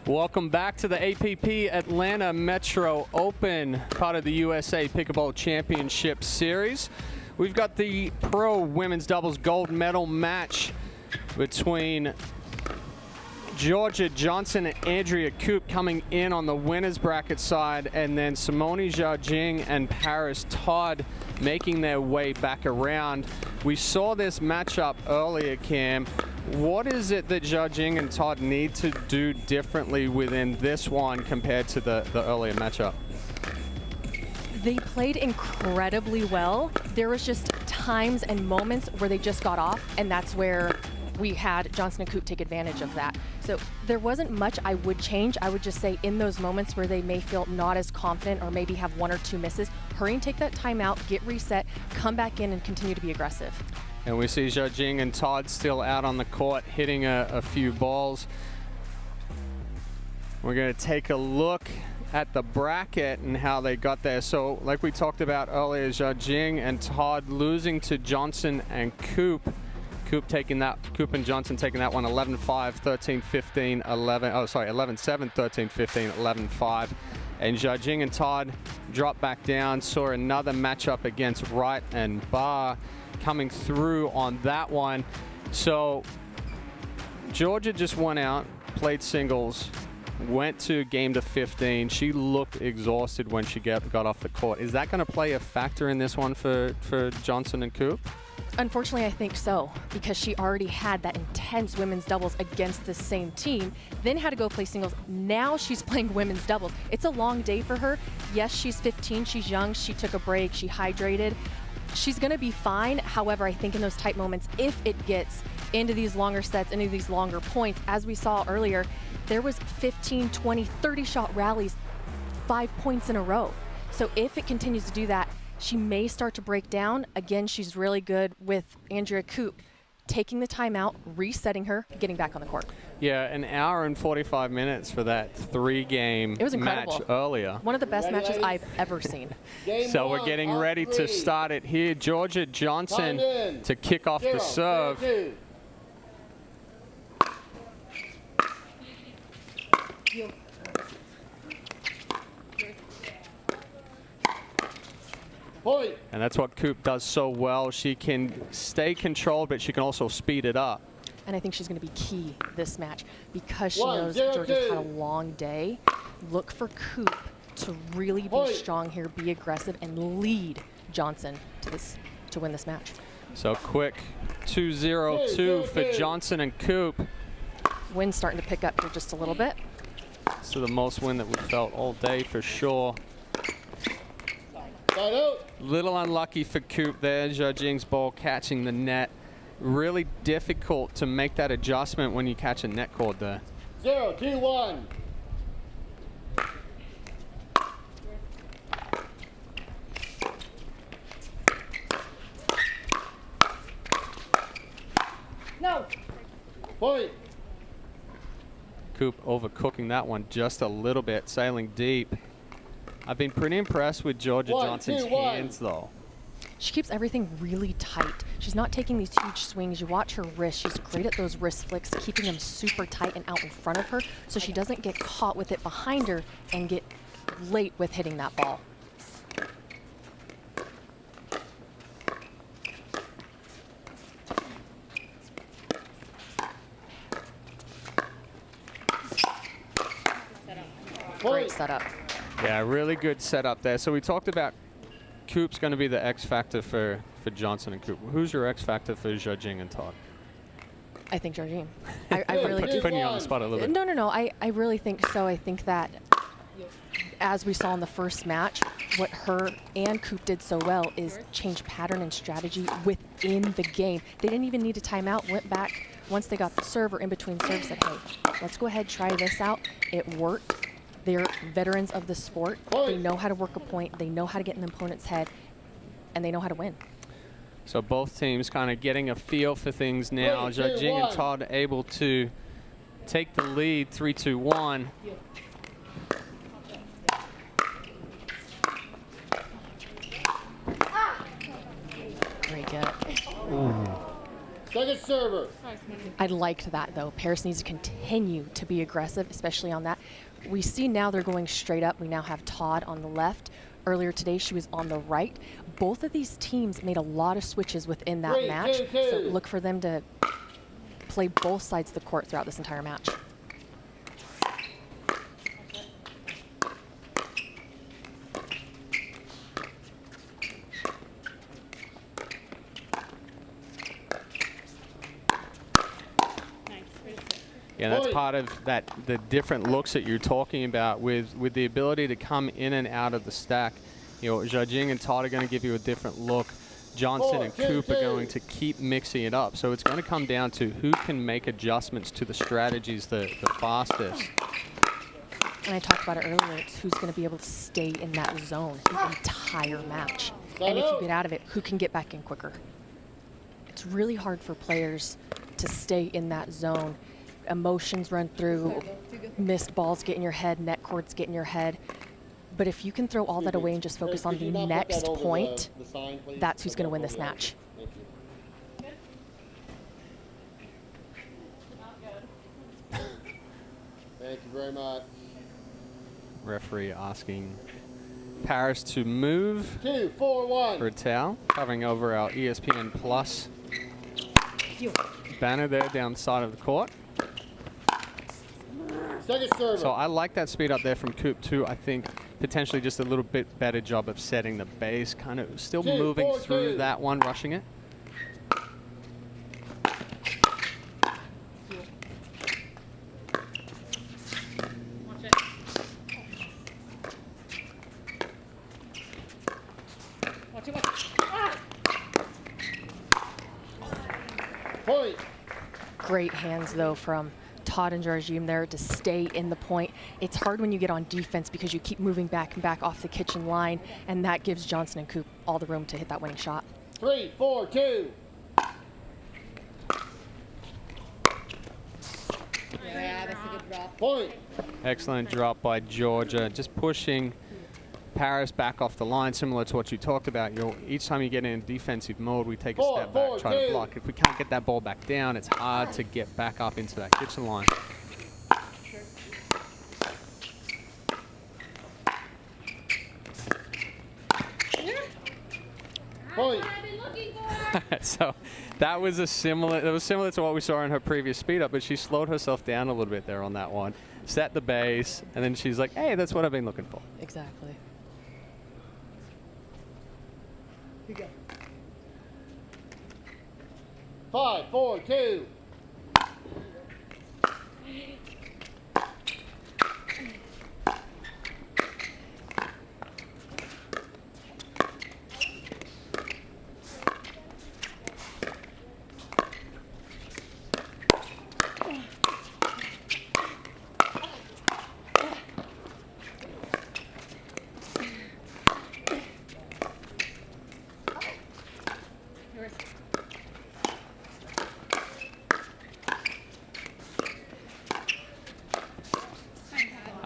Welcome back to the APP Atlanta Metro Open, part of the USA Pickleball Championship Series. We've got the pro women's doubles gold medal match between Georgia Johnson and Andrea Koop coming in on the winner's bracket side, and then Simone Jiajing and Paris Todd making their way back around. We saw this matchup earlier, Cam. What is it that Jiajing and Todd need to do differently within this one compared to the earlier matchup? They played incredibly well. There was just times and moments where they just got off, and that's where we had Johnson and Koop take advantage of that. So there wasn't much I would change. I would just say in those moments where they may feel not as confident or maybe have one or two misses, hurry and take that timeout, get reset, come back in and continue to be aggressive. And we see Jiajing and Todd still out on the court hitting a few balls. We're going to take a look at the bracket and how they got there. So like we talked about earlier, Jiajing and Todd losing to Johnson and Koop. Koop and Johnson taking that one 11-5, 13-15, 11-7, 13-15, 11-5. And Jiajing and Todd dropped back down, saw another matchup against Wright and Barr coming through on that one. So Georgia just went out, played singles, went to game to 15. She looked exhausted when she got off the court. Is that going to play a factor in this one for Johnson and Koop? Unfortunately, I think so, because she already had that intense women's doubles against the same team, then had to go play singles. Now she's playing women's doubles. It's a long day for her. Yes, she's 15, she's young, she took a break, she hydrated. She's gonna be fine. However, I think in those tight moments, if it gets into these longer sets, into these longer points, as we saw earlier, there was 15, 20, 30 shot rallies, 5 points in a row. So if it continues to do that, she may start to break down. Again, she's really good with Andrea Koop, taking the timeout, resetting her, getting back on the court. Yeah, an hour and 45 minutes for that three-game match earlier. One of the best matches I've ever seen. So we're getting ready to start it here. Georgia Johnson to kick off the serve. And that's what Koop does so well. She can stay controlled, but she can also speed it up. And I think she's going to be key this match because she knows Georgia's had a long day. Look for Koop to really be strong here, be aggressive, and lead Johnson to win this match. So quick 2-0-2 for Johnson and Koop. Wind's starting to pick up here just a little bit. So the most wind that we felt all day for sure. Little unlucky for Koop there. Jiajing's ball catching the net. Really difficult to make that adjustment when you catch a net cord there. 0-2-1. No. Point. Koop overcooking that one just a little bit, sailing deep. I've been pretty impressed with Georgia Johnson's hands, though. She keeps everything really tight. She's not taking these huge swings. You watch her wrist. She's great at those wrist flicks, keeping them super tight and out in front of her so she doesn't get caught with it behind her and get late with hitting that ball. Great setup. Yeah, really good setup there. So we talked about Koop's going to be the X factor for Johnson and Koop. Who's your X factor for Jiajing and Todd? I think Jiajing. I really do. Putting you on the spot a little bit. No. I really think so. I think that as we saw in the first match, what her and Koop did so well is change pattern and strategy within the game. They didn't even need a timeout, went back once they got the serve or in between serves, said, hey, let's go ahead, try this out. It worked. They're veterans of the sport. They know how to work a point. They know how to get in the opponent's head, and they know how to win. So both teams kind of getting a feel for things now. Jiajing and Todd able to take the lead, 3-2-1. Great get. Ooh. Second server. I liked that, though. Paris needs to continue to be aggressive, especially on that. We see now they're going straight up. We now have Todd on the left. Earlier today, she was on the right. Both of these teams made a lot of switches within that 3, match. 2, 2. So look for them to play both sides of the court throughout this entire match. Yeah, that's part of that, the different looks that you're talking about with the ability to come in and out of the stack. You know, Zhajing and Todd are going to give you a different look. Johnson and Coop are going to keep mixing it up. So it's going to come down to who can make adjustments to the strategies the fastest. And I talked about it earlier, it's who's going to be able to stay in that zone the entire match. And if you get out of it, who can get back in quicker. It's really hard for players to stay in that zone. Emotions run through, missed balls get in your head, net cords get in your head. But if you can throw all that away and just focus on the next point, that's who's going to win this match. Thank you very much. Referee asking Paris to move 2, 4, 1. for a towel, covering over our ESPN Plus banner there down the side of the court. Second server. So I like that speed up there from Coop too. I think potentially just a little bit better job of setting the base, kind of still 2, moving 4, through 2. that one, rushing it. Point. Great hands, though, from Todd and Jarjim there to stay in the point. It's hard when you get on defense because you keep moving back and back off the kitchen line, and that gives Johnson and Coop all the room to hit that winning shot. 3, 4, 2. Yeah, that's a good drop. Point. Excellent drop by Georgia, just pushing Paris back off the line, similar to what you talked about. Each time you get in defensive mode, we take a step back, try to block. If we can't get that ball back down, it's hard to get back up into that kitchen line. Point. So that was similar to what we saw in her previous speed up, but she slowed herself down a little bit there on that one, set the base, and then she's like, hey, that's what I've been looking for. Exactly. 5, 4, 2.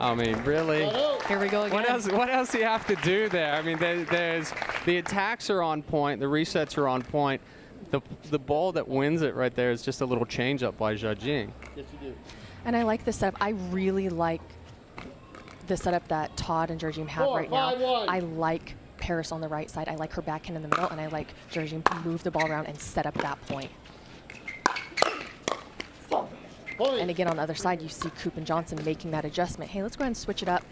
I mean, really? Here we go again. What else do you have to do there? I mean, there's the attacks are on point, the resets are on point. The ball that wins it right there is just a little change up by Zhajing. Yes, you do. And I like this setup. I really like the setup that Todd and Jarjim have 4, right 5, now. 1. I like Paris on the right side. I like her backhand in the middle, and I like Jarjim to move the ball around and set up that point. Point. And again, on the other side, you see Coop and Johnson making that adjustment. Hey, let's go ahead and switch it up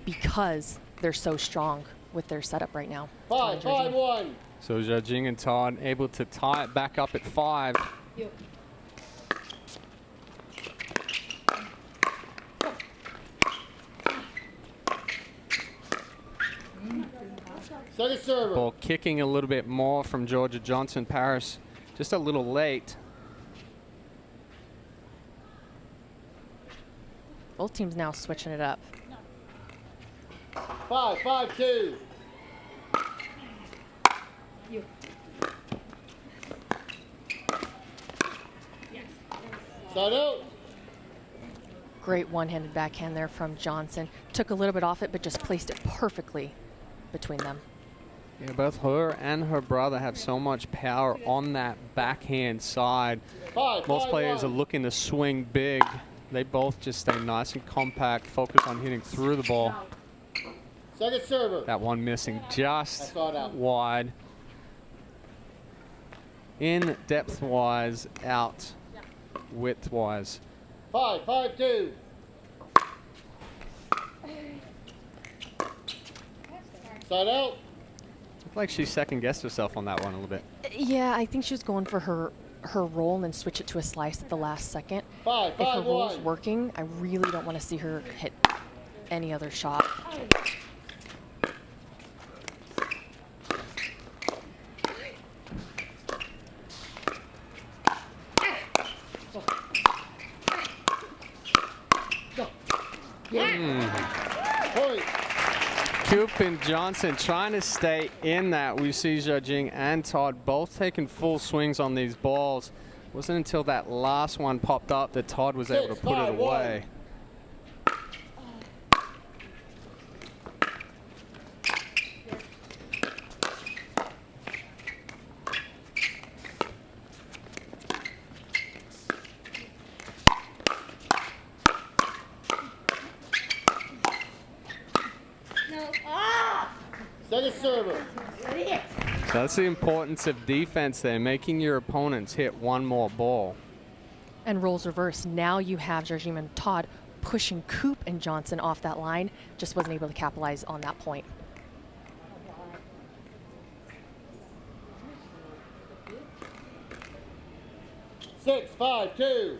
because they're so strong with their setup right now. 5, 5, 1. So Zhajing and Todd able to tie it back up at 5. Second server. Ball kicking a little bit more from Georgia Johnson. Paris just a little late. Both teams now switching it up. 5, 5, 2. Side out. Great one-handed backhand there from Johnson. Took a little bit off it, but just placed it perfectly between them. Yeah, both her and her brother have so much power on that backhand side. Most players are looking to swing big. They both just stay nice and compact, focus on hitting through the ball. Second server. That one missing just out. wide. In depth-wise, out width-wise. 5-5-2. Side out. Looked like she second-guessed herself on that one a little bit. Yeah, I think she was going for her roll and then switch it to a slice at the last second. 5-5-1. If her roll's working, I really don't want to see her hit any other shot. Point. Coop and Johnson trying to stay in that. We see Zhajing and Todd both taking full swings on these balls. It wasn't until that last one popped up that Todd was able to put it away. Second server. That's the importance of defense there, making your opponents hit one more ball. And roles reverse. Now you have Jarjim and Todd pushing Coop and Johnson off that line. Just wasn't able to capitalize on that point. 6-5-2.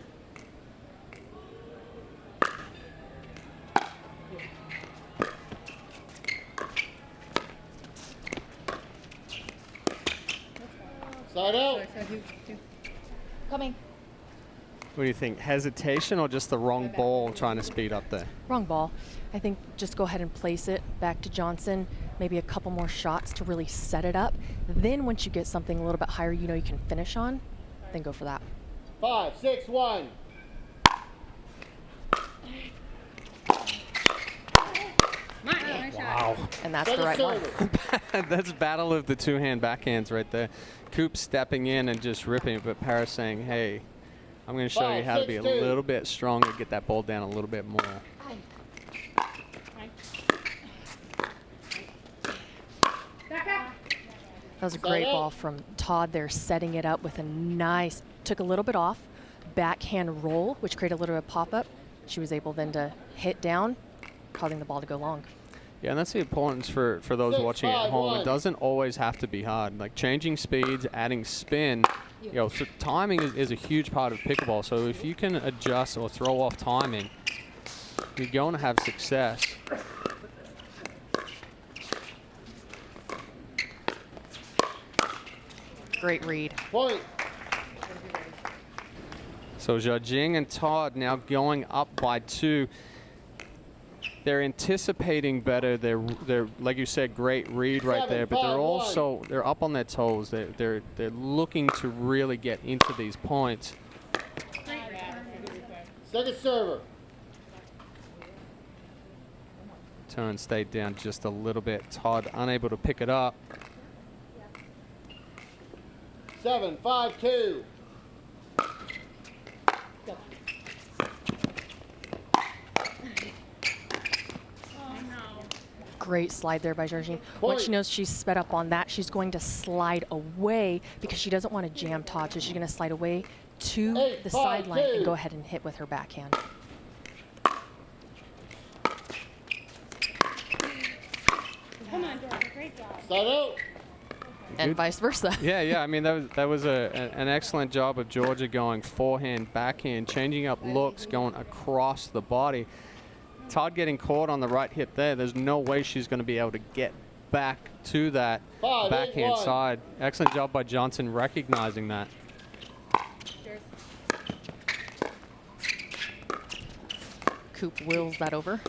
Side out. Coming. What do you think? Hesitation or just the wrong ball trying to speed up there? Wrong ball. I think just go ahead and place it back to Johnson. Maybe a couple more shots to really set it up. Then once you get something a little bit higher you know you can finish on, then go for that. 5-6-1. Wow. And that's the right one. That's battle of the two-hand backhands right there. Coop stepping in and just ripping it, but Paris saying, hey, I'm going to show you how to be a little bit stronger, get that ball down a little bit more. That was a great ball from Todd there, setting it up with a nice, took a little bit off, backhand roll, which created a little bit of pop-up. She was able then to hit down, causing the ball to go long. Yeah, and that's the importance for those watching at home. It doesn't always have to be hard. Like changing speeds, adding spin, you know, so timing is a huge part of pickleball. So if you can adjust or throw off timing, you're going to have success. Great read. Point. So Zhajing and Todd now going up by 2. They're anticipating better. They're like you said, great read right there. But they're also up on their toes. They're looking to really get into these points. Second server. Turn stayed down just a little bit. Todd unable to pick it up. 7-5-2. Great slide there by Jarjim. Once she knows she's sped up on that, she's going to slide away because she doesn't want to jam Todd. So she's going to slide away to the sideline and go ahead and hit with her backhand. Come on, Georgia. Great job. Side out. And vice versa. Yeah. I mean, that was an excellent job of Georgia going forehand, backhand, changing up looks, going across the body. Todd getting caught on the right hip there. There's no way she's going to be able to get back to that backhand side. Excellent job by Johnson recognizing that. Coop wills that over.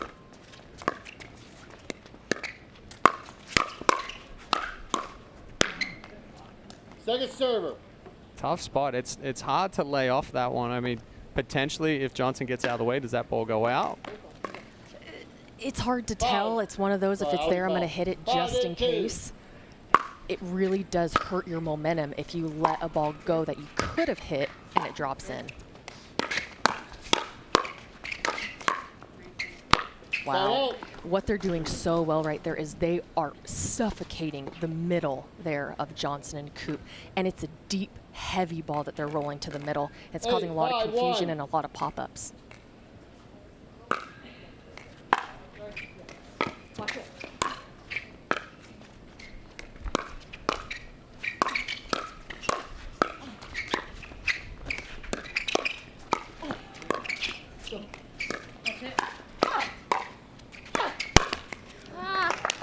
Second server. Tough spot. It's hard to lay off that one. I mean, potentially if Johnson gets out of the way, does that ball go out? It's hard to tell. It's one of those, if it's there, I'm going to hit it just in case. it really does hurt your momentum if you let a ball go that you could have hit and it drops in. Wow. What they're doing so well right there is they are suffocating the middle there of Johnson and Coop. And it's a deep, heavy ball that they're rolling to the middle. It's causing a lot of confusion and a lot of pop-ups. Watch it.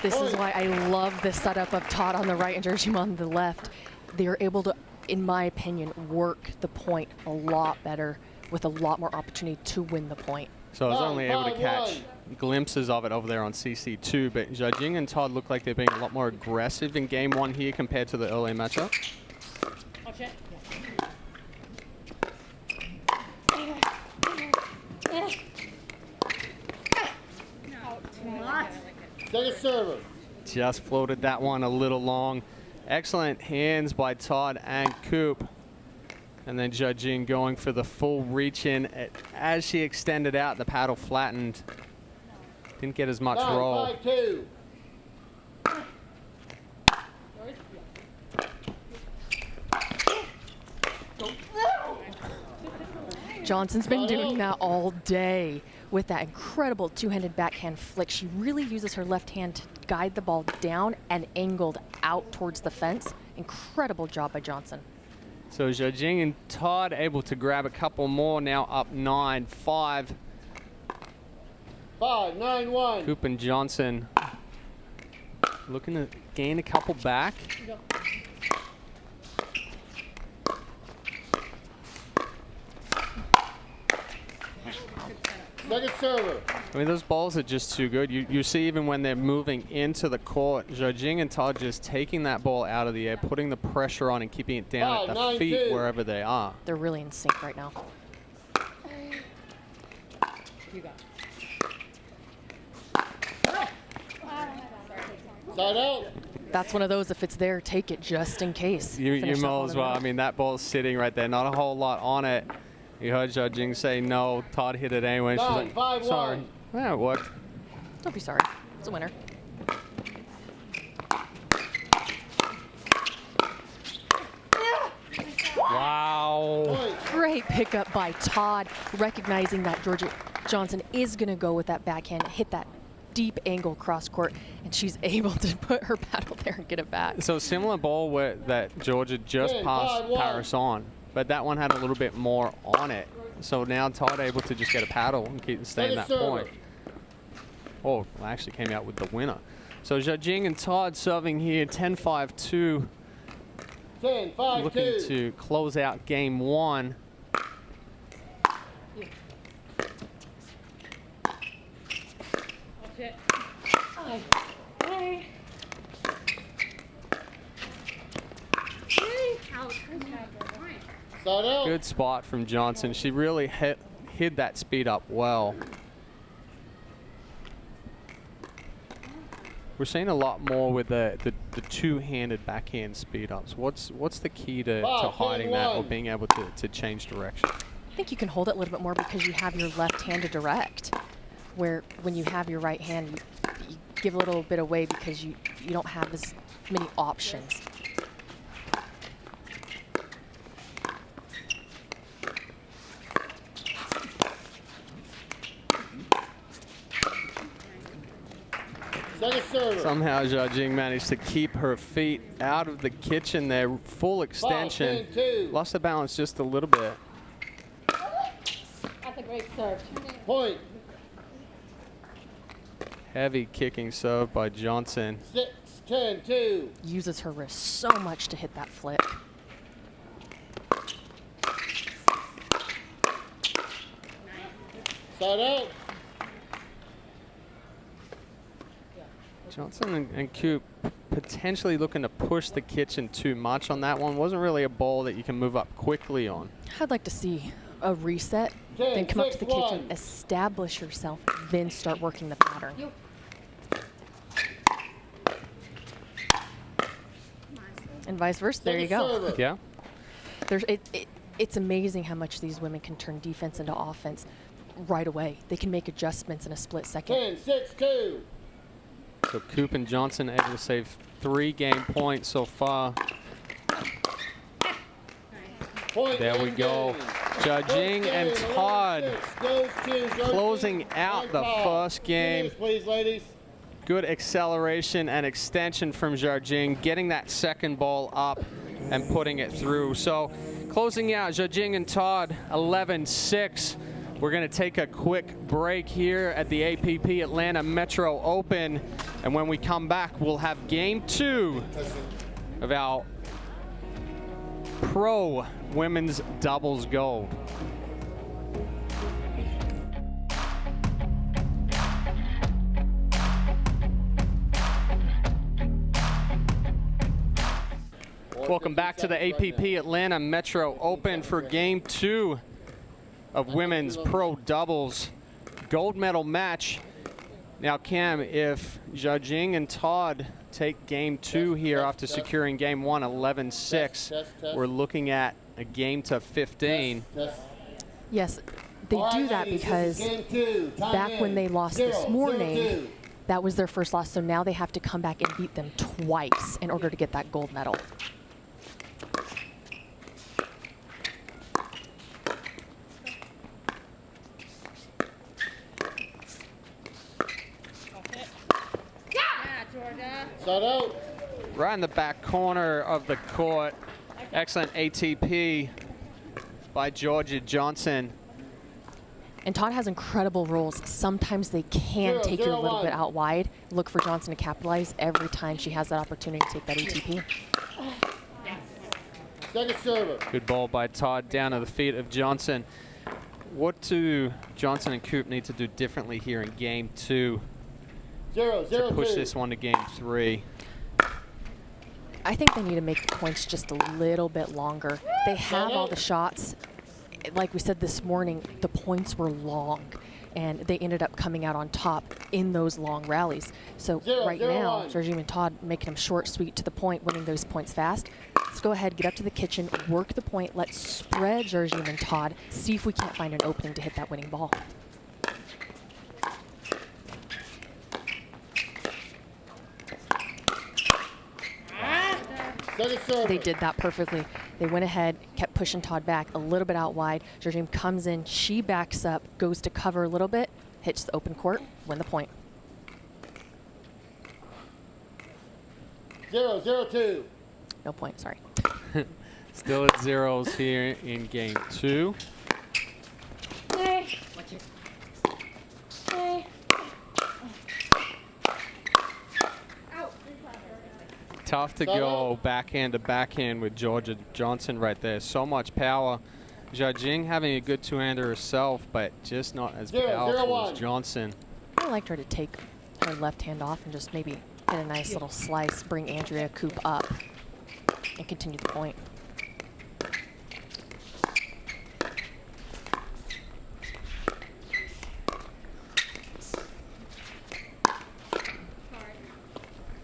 This is why I love the setup of Todd on the right and Georgina on the left. They're able to, in my opinion, work the point a lot better with a lot more opportunity to win the point. So I was only able to catch glimpses of it over there on CC2, but Jiajing and Todd look like they're being a lot more aggressive in game one here compared to the earlier matchup. Watch it. Second server. Just floated that one a little long. Excellent hands by Todd and Coop. And then Jiajing going for the full reach in. As she extended out, the paddle flattened. Didn't get as much roll. 5-2. Johnson's been doing that all day with that incredible two-handed backhand flick. She really uses her left hand to guide the ball down and angled out towards the fence. Incredible job by Johnson. So Jiajing and Todd able to grab a couple more, now up 9-5. 5-9-1. Coop and Johnson looking to gain a couple back. Second server. I mean, those balls are just too good. You see even when they're moving into the court, Jiajing and Todd just taking that ball out of the air, putting the pressure on and keeping it down at the feet wherever they are. They're really in sync right now. You got Side out. That's one of those, if it's there, take it just in case. You Finish that might ball as in the well. I middle. mean, that ball's sitting right there. Not a whole lot on it. You heard Jiajing say no. Todd hit it anyway. She's like, 5-1. sorry. Yeah, it worked. Don't be sorry. It's a winner. Wow. Point. Great pickup by Todd, recognizing that Georgia Johnson is going to go with that backhand, hit that deep angle cross court, and she's able to put her paddle there and get it back. So similar ball that Georgia just passed 5-1. Paris on, but that one had a little bit more on it. So now Todd able to just get a paddle and keep staying that Second server. point. Oh, actually came out with the winner. So Jiajing and Todd serving here 10-5-2, 10-5-2. looking to close out game one. Watch it. Hey. Ouch. Good job, point. Side out. Good spot from Johnson. She really hid that speed up well. We're seeing a lot more with the two-handed backhand speed ups. What's the key to hiding that or being able to change direction? I think you can hold it a little bit more because you have your left hand to direct, where when you have your right hand, you give a little bit away because you don't have as many options. Second server. Somehow Jiajing managed to keep her feet out of the kitchen there, full extension. 5-10-2. Lost the balance just a little bit. That's a great serve. Point. Heavy kicking serve by Johnson. 6-10-2. Uses her wrist so much to hit that flick. Side out. Johnson and Coop potentially looking to push the kitchen too much on that one. Wasn't really a ball that you can move up quickly on. I'd like to see a reset, then come up to the kitchen, establish yourself, then start working the pattern. And vice versa. There you Second go. server. Yeah. It's amazing how much these women can turn defense into offense right away. They can make adjustments in a split second. 10-6-2. So Coop and Johnson able to save 3 game points so far. Point There we and go. game. Judging and Okay, Todd 11-6 goes to Georgie closing out and the Todd. first 2 game. minutes, please, ladies. Good acceleration and extension from Jarjing, getting that second ball up and putting it through. So closing out Jarjing and Todd 11-6. We're going to take a quick break here at the APP Atlanta Metro Open. And when we come back, we'll have game 2 of our Pro Women's Doubles Gold. Welcome back to the APP Atlanta Metro Open for game 2 of Women's Pro Doubles Gold Medal match. Now, Cam, if Jarjing and Todd take game 2 here after securing game 1, 11-6, Test. we're looking at a game to 15. Test. Yes, they All do right, that ladies, because this is game 2. Time back in. when they lost this 0-0-2. morning, that was their first loss. So now they have to come back and beat them twice in order to get that gold medal. Yeah, Georgia. Shut out. Right in the back corner of the court. Excellent ATP by Georgia Johnson. And Todd has incredible rolls. Sometimes they can take you a little 0-0-1. bit out wide. Look for Johnson to capitalize every time she has that opportunity to take that ATP. Second server. Good ball by Todd down to the feet of Johnson. What do Johnson and Coop need to do differently here in game 2 to 0-0-2. push this one to game 3? I think they need to make the points just a little bit longer. They have all the shots. Like we said this morning, the points were long, and they ended up coming out on top in those long rallies. So right now, 0-0-1. Georgie and Todd making them short, sweet, to the point, winning those points fast. Let's go ahead, get up to the kitchen, work the point. Let's spread Georgie and Todd, see if we can't find an opening to hit that winning ball. Second server. They did that perfectly. They went ahead, kept pushing Todd back a little bit out wide. Georgine comes in, she backs up, goes to cover a little bit, hits the open court, win the point. 0-0-2. No point, sorry. Still at zeros here in game 2. Watch it. Out. Tough to go backhand to backhand with Georgia Johnson right there. So much power. Jarjing having a good two-hander herself, but just not as 0-0-1. powerful as Johnson. I liked her to take her left hand off and just maybe get a nice little slice, bring Andrea Coop up, and continue the point.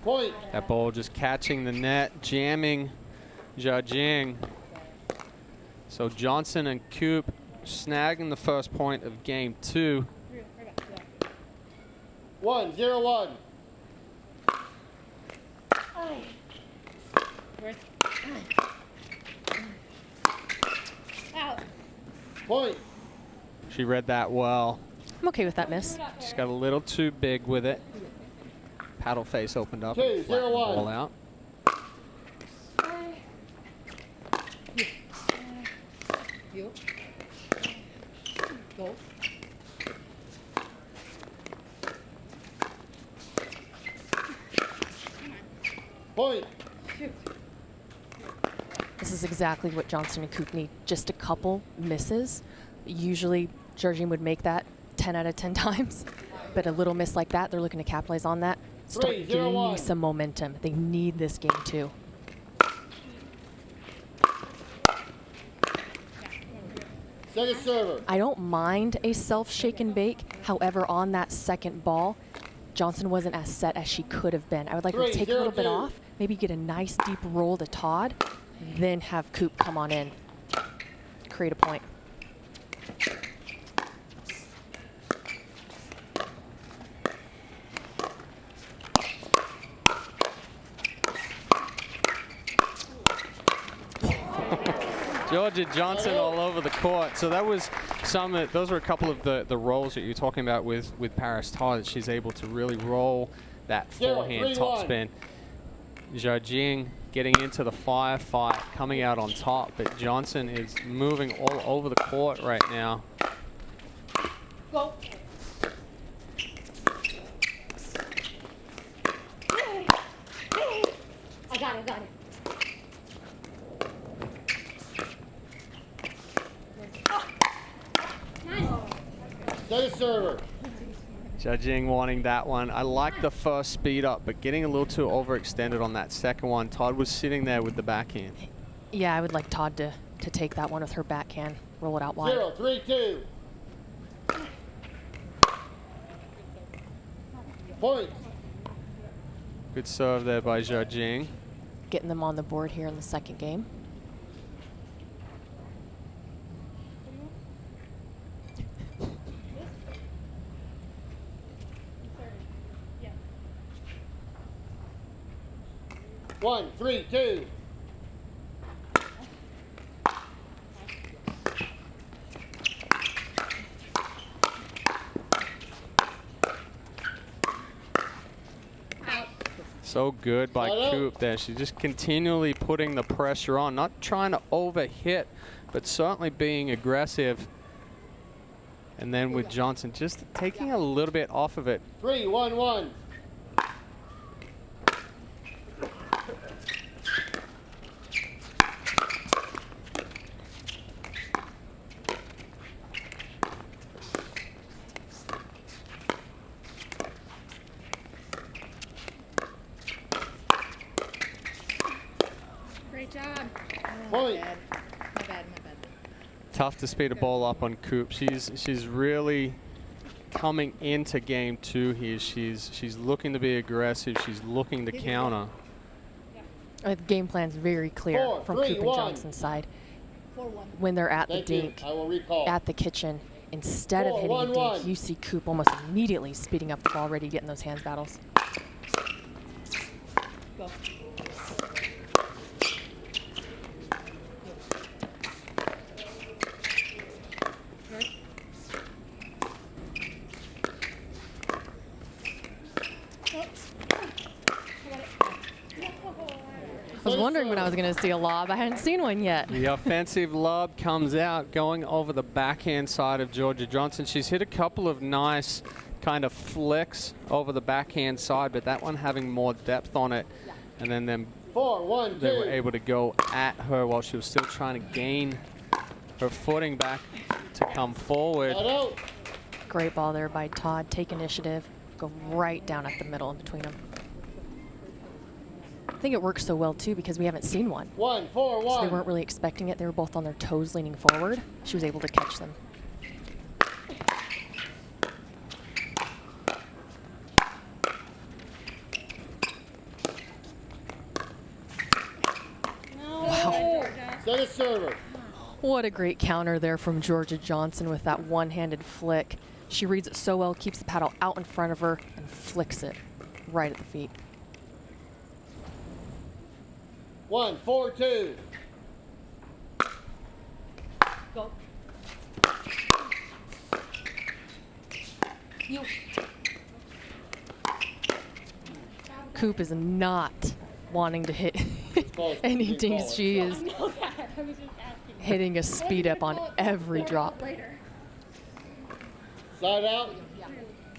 Point. That ball just catching the net, jamming Jarjing. So Johnson and Coop snagging the first point of game 2. 1-0-1. Where's out. Point. She read that well. I'm okay with that miss. Just got a little too big with it. Paddle face opened up and 2-0-1. flattened the ball out. You. Go. Point. This is exactly what Johnson and Coop need. Just a couple misses. Usually, Georgine would make that 10 out of 10 times. But a little miss like that, they're looking to capitalize on that. Start 3-0-1. gaining some momentum. They need this game too. Second server. I don't mind a self-shake and bake. However, on that second ball, Johnson wasn't as set as she could have been. I would like her to take a little bit 3-0-2. off, maybe get a nice deep roll to Todd, then have Coop come on in, create a point. Georgia Johnson all over the court. So that was those were a couple of the rolls that you're talking about with Paris Todd, that she's able to really roll that forehand topspin. Zhao Jing getting into the firefight, coming out on top, but Johnson is moving all over the court right now. Go. I got it. Second server. Judging wanting that one. I like the first speed up, but getting a little too overextended on that second one. Todd was sitting there with the backhand. Yeah, I would like Todd to take that one with her backhand, roll it out wide. 0-3-2. Point. Good serve there by Zhao Jing. Getting them on the board here in the second game. One, 3-2. So good by Coop there. She's just continually putting the pressure on, not trying to overhit, but certainly being aggressive. And then with Johnson just taking a little bit off of it. 3-1-1. Great job. Point. My bad. Tough to speed a ball up on Coop. She's really coming into game two here. She's looking to be aggressive. She's looking to counter. The game plan's very clear from Coop and Johnson's side. 4-1. When they're at Thank the you. dink, I will recall. at the kitchen, instead of hitting a 4-1-1. dink, you see Coop almost immediately speeding up the ball, ready to get in those hands battles. Go. I was wondering when I was going to see a lob. I hadn't seen one yet. The offensive lob comes out, going over the backhand side of Georgia Johnson. She's hit a couple of nice kind of flicks over the backhand side, but that one having more depth on it. And then them 4-1-2. they were able to go at her while she was still trying to gain her footing back to come forward. Not out. Great ball there by Todd. Take initiative. Go right down at the middle in between them. I think it works so well, too, because we haven't seen one. 1-4-1. So they weren't really expecting it. They were both on their toes leaning forward. She was able to catch them. Wow. Second server. What a great counter there from Georgia Johnson with that one-handed flick. She reads it so well, keeps the paddle out in front of her, and flicks it right at the feet. 1-4-2. Go. You. Coop is not wanting to hit any dinks. She is I know that. I was just asking. hitting a speed up on every drop. Later. Side out.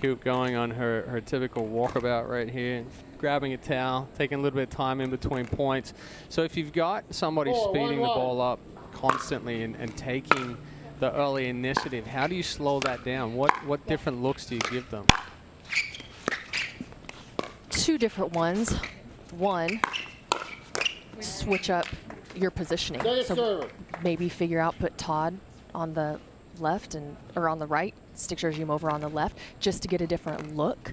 Coop going on her typical walkabout right here, grabbing a towel, taking a little bit of time in between points. So if you've got somebody speeding the ball up constantly and taking the early initiative, how do you slow that down? What different looks do you give them? Two different ones. One, switch up your positioning. Second So server. maybe figure out, put Todd on the left or on the right, stick Jim over on the left, just to get a different look.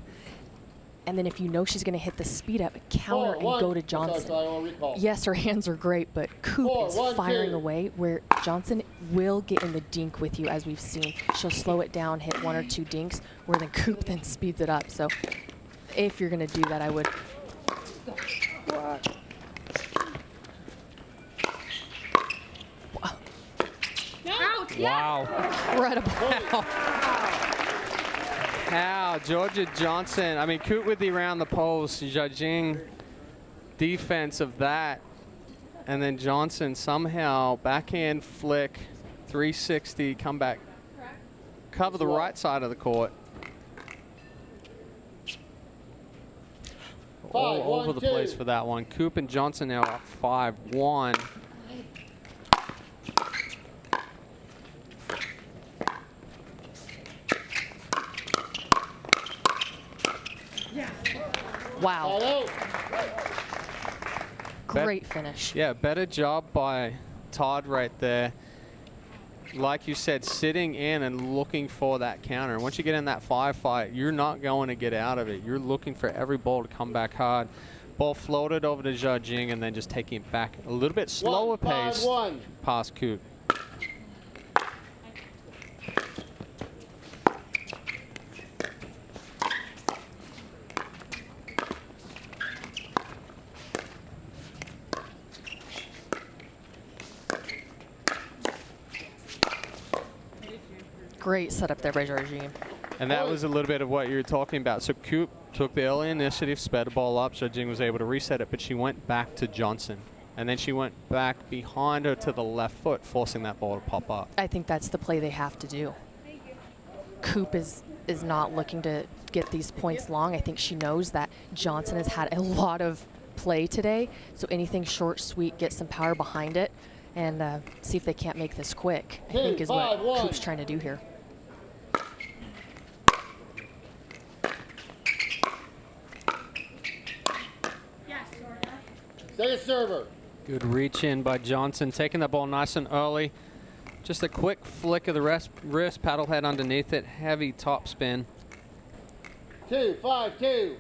And then if you know she's going to hit the speed up, counter and 4-1. go to That's Johnson. what I will recall. Yes, her hands are great, but Coop 4-1, is firing 2. away where Johnson will get in the dink with you, as we've seen. She'll slow it down, hit 1 or 2 dinks, where then Coop then speeds it up. So if you're going to do that, I would. Wow. Incredible. How Georgia Johnson, I mean, Coop with the around the post, Zhajing defense of that. And then Johnson somehow backhand flick, 360, come back, cover the right side of the court. All over the place for that one. Coop and Johnson now up 5-1. Wow. Hello. Great finish. Yeah, better job by Todd right there. Like you said, sitting in and looking for that counter. And once you get in that 5 fight, you're not going to get out of it. You're looking for every ball to come back hard. Ball floated over to Zhajing and then just taking it back a little bit slower pace 5-1. past Coop. Great setup there by Georgine. And that was a little bit of what you were talking about. So Coop took the early initiative, sped the ball up. Zhajing was able to reset it, but she went back to Johnson. And then she went back behind her to the left foot, forcing that ball to pop up. I think that's the play they have to do. Coop is not looking to get these points long. I think she knows that Johnson has had a lot of play today. So anything short, sweet, get some power behind it, and see if they can't make this quick, I think is what 5-1. Coop's trying to do here. Second server. Good reach in by Johnson, taking the ball nice and early. Just a quick flick of the wrist, paddle head underneath it, heavy top spin. 2-5-2.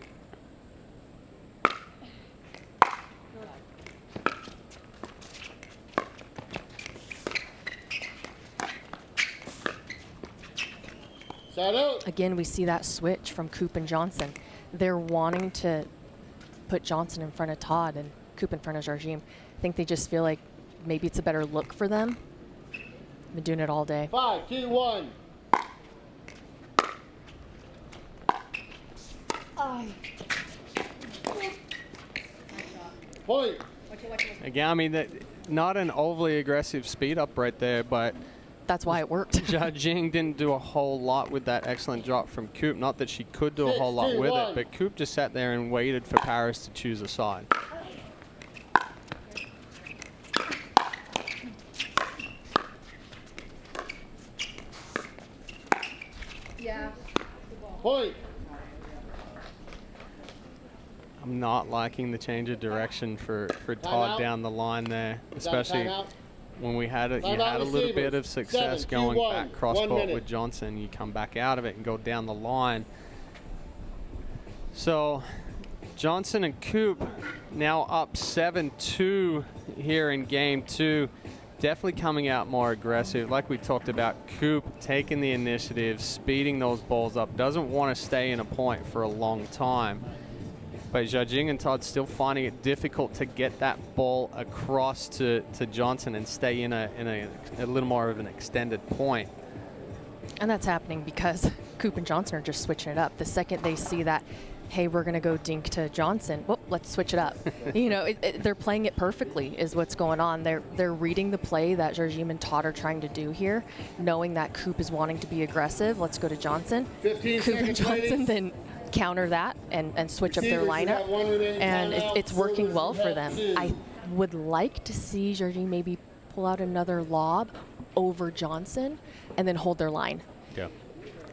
Set out. Again, we see that switch from Coop and Johnson. They're wanting to put Johnson in front of Todd and Coop in front of Georgine. I think they just feel like maybe it's a better look for them. Been doing it all day. 5-2-1. Point. Again, I mean, not an overly aggressive speed up right there, but That's why it worked. Zhajing didn't do a whole lot with that excellent drop from Coop. Not that she could do a whole lot with it, 6-2-1. but Coop just sat there and waited for Paris to choose a side. Point. I'm not liking the change of direction for Todd Timeout. down the line there, Is that a especially timeout? when we had you Timeout had a little bit receivers. of success 7-2-1. going back cross 1 court minute. with Johnson. You come back out of it and go down the line. So Johnson and Coop now up 7-2 here in game 2. Definitely coming out more aggressive. Like we talked about, Coop taking the initiative, speeding those balls up, doesn't want to stay in a point for a long time. But Zhajing and Todd still finding it difficult to get that ball across to Johnson and stay in a little more of an extended point. And that's happening because Coop and Johnson are just switching it up. The second they see that, hey, we're going to go dink to Johnson, whoop, let's switch it up. You know, they're playing it perfectly is what's going on. They're reading the play that Georgine and Todd are trying to do here, knowing that Coop is wanting to be aggressive. Let's go to Johnson. 15 Coop and seconds, Johnson ladies. then counter that and switch up their Receivers, you have lineup. one remaining And timeout. it's working Servers, well you for have them. 2. I would like to see Georgine maybe pull out another lob over Johnson and then hold their line. Yeah.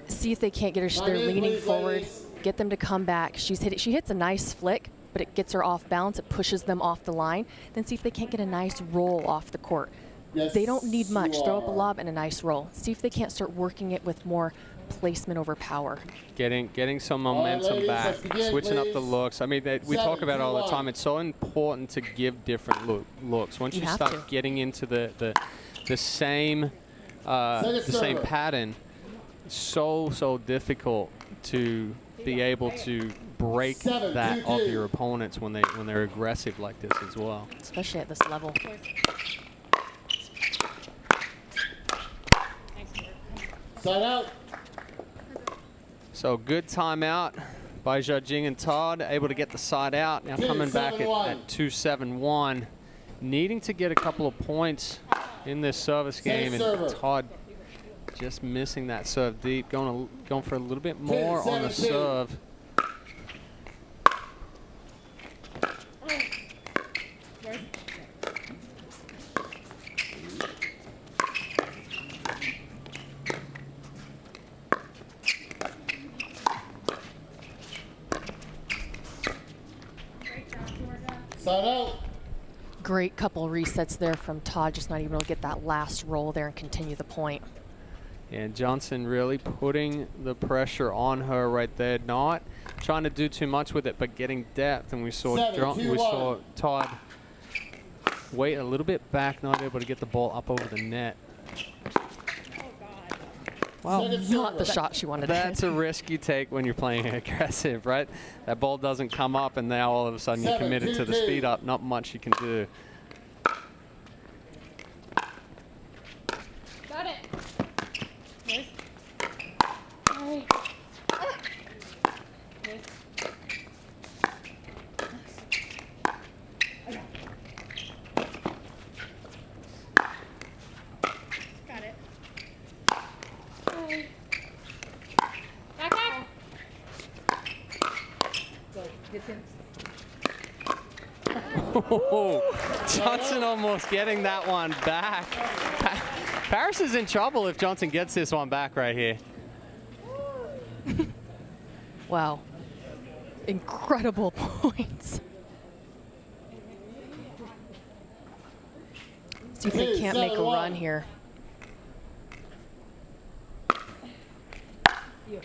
See if they can't get her. Time They're in, leaning please, forward. ladies. Get them to come back. She hits a nice flick, but it gets her off balance. It pushes them off the line. Then see if they can't get a nice roll off the court. Yes, They don't need much. you Throw up a are. lob and a nice roll. See if they can't start working it with more placement over power. Getting some All right, momentum ladies, back, let's begin, switching up the please. looks. I mean, we talk about it all the 7-2-1. time. It's so important to give different looks. Once You you have start to. getting into the same server. pattern, it's so difficult to be able to break 7-2-2. that of your opponents when they're aggressive like this as well. Especially at this level. Side out. So good timeout by Jiajing and Todd, able to get the side out. Now coming back at 2-7-1, needing to get a couple of points in this service game, and server. Todd just missing that serve deep, going for a little bit more on the 7-2. serve. Side out. Great couple resets there from Todd, just not able to get that last roll there and continue the point. And Johnson really putting the pressure on her right there, not trying to do too much with it, but getting depth. And we saw 7-2-1. Todd wait a little bit back, not able to get the ball up over the net. Well, Second Not server. the shot she wanted to that's hit. a risk you take when you're playing aggressive, right? That ball doesn't come up, and now all of a sudden you're committed to the 7-2-2. speed up. Not much you can do. Got it. Yes. Alright. Yes. Got it. Alright. Back. Go. Get him. Johnson almost getting that one back. Paris is in trouble if Johnson gets this one back right here. Wow. Incredible points. See if they can't make a 7-1. run here. You.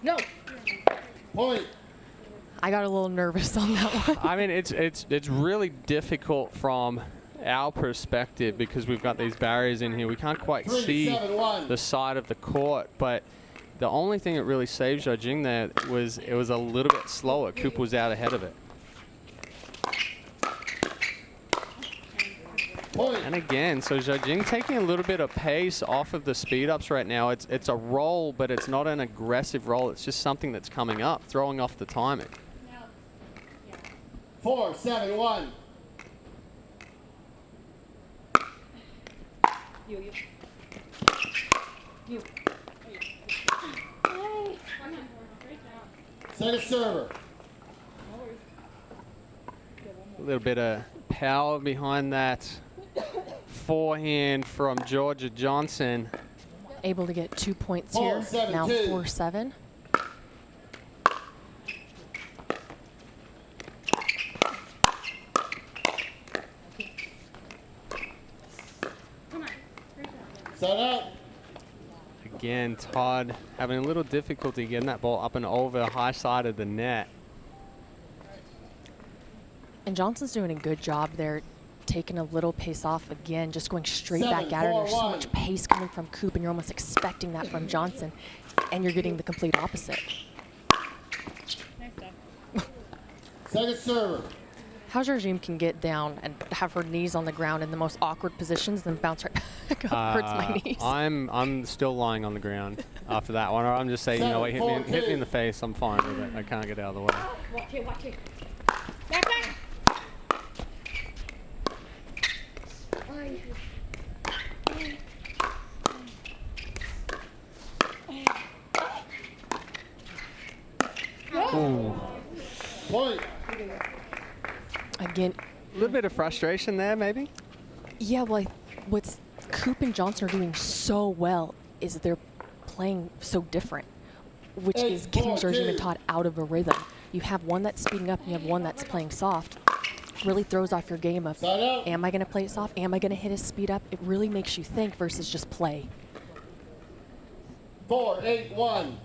No. Point. I got a little nervous on that one. I mean, it's really difficult from our perspective because we've got these barriers in here. We can't quite see 3-7-1. the side of the court, but the only thing that really saved Jiajing there was it was a little bit slower. Coop was out ahead of it. Point. And again, so Jiajing taking a little bit of pace off of the speed ups right now. It's a roll, but it's not an aggressive roll. It's just something that's coming up, throwing off the timing. 4-7-1. You. Hey. Second server. A little bit of power behind that forehand from Georgia Johnson. Able to get 2 points 4-7-2. here. Now 4-7. Come on. Side out. Again, Todd having a little difficulty getting that ball up and over the high side of the net. And Johnson's doing a good job there, taking a little pace off again, just going straight back at her. There's so 7-4-1. much pace coming from Coop, and you're almost expecting that from Johnson, and you're getting the complete opposite. Nice stuff. Second server. How Jiajing can get down and have her knees on the ground in the most awkward positions, then bounce right back up, hurts my knees. I'm still lying on the ground after that one, or I'm just saying, you know what, hit me in the face. I'm fine with it. I can't get out of the way. Watch it. Watch it. Back. Ooh. Point. Again, A little bit of frustration there, maybe. yeah, what's Coop and Johnson are doing so well is they're playing so different, which is getting Georgine and Todd out of a rhythm. You have one that's speeding up and you have one that's playing soft. Really throws off your game of, am I going to play it soft? Am I going to hit a speed up? It really makes you think versus just play. 4-8-1.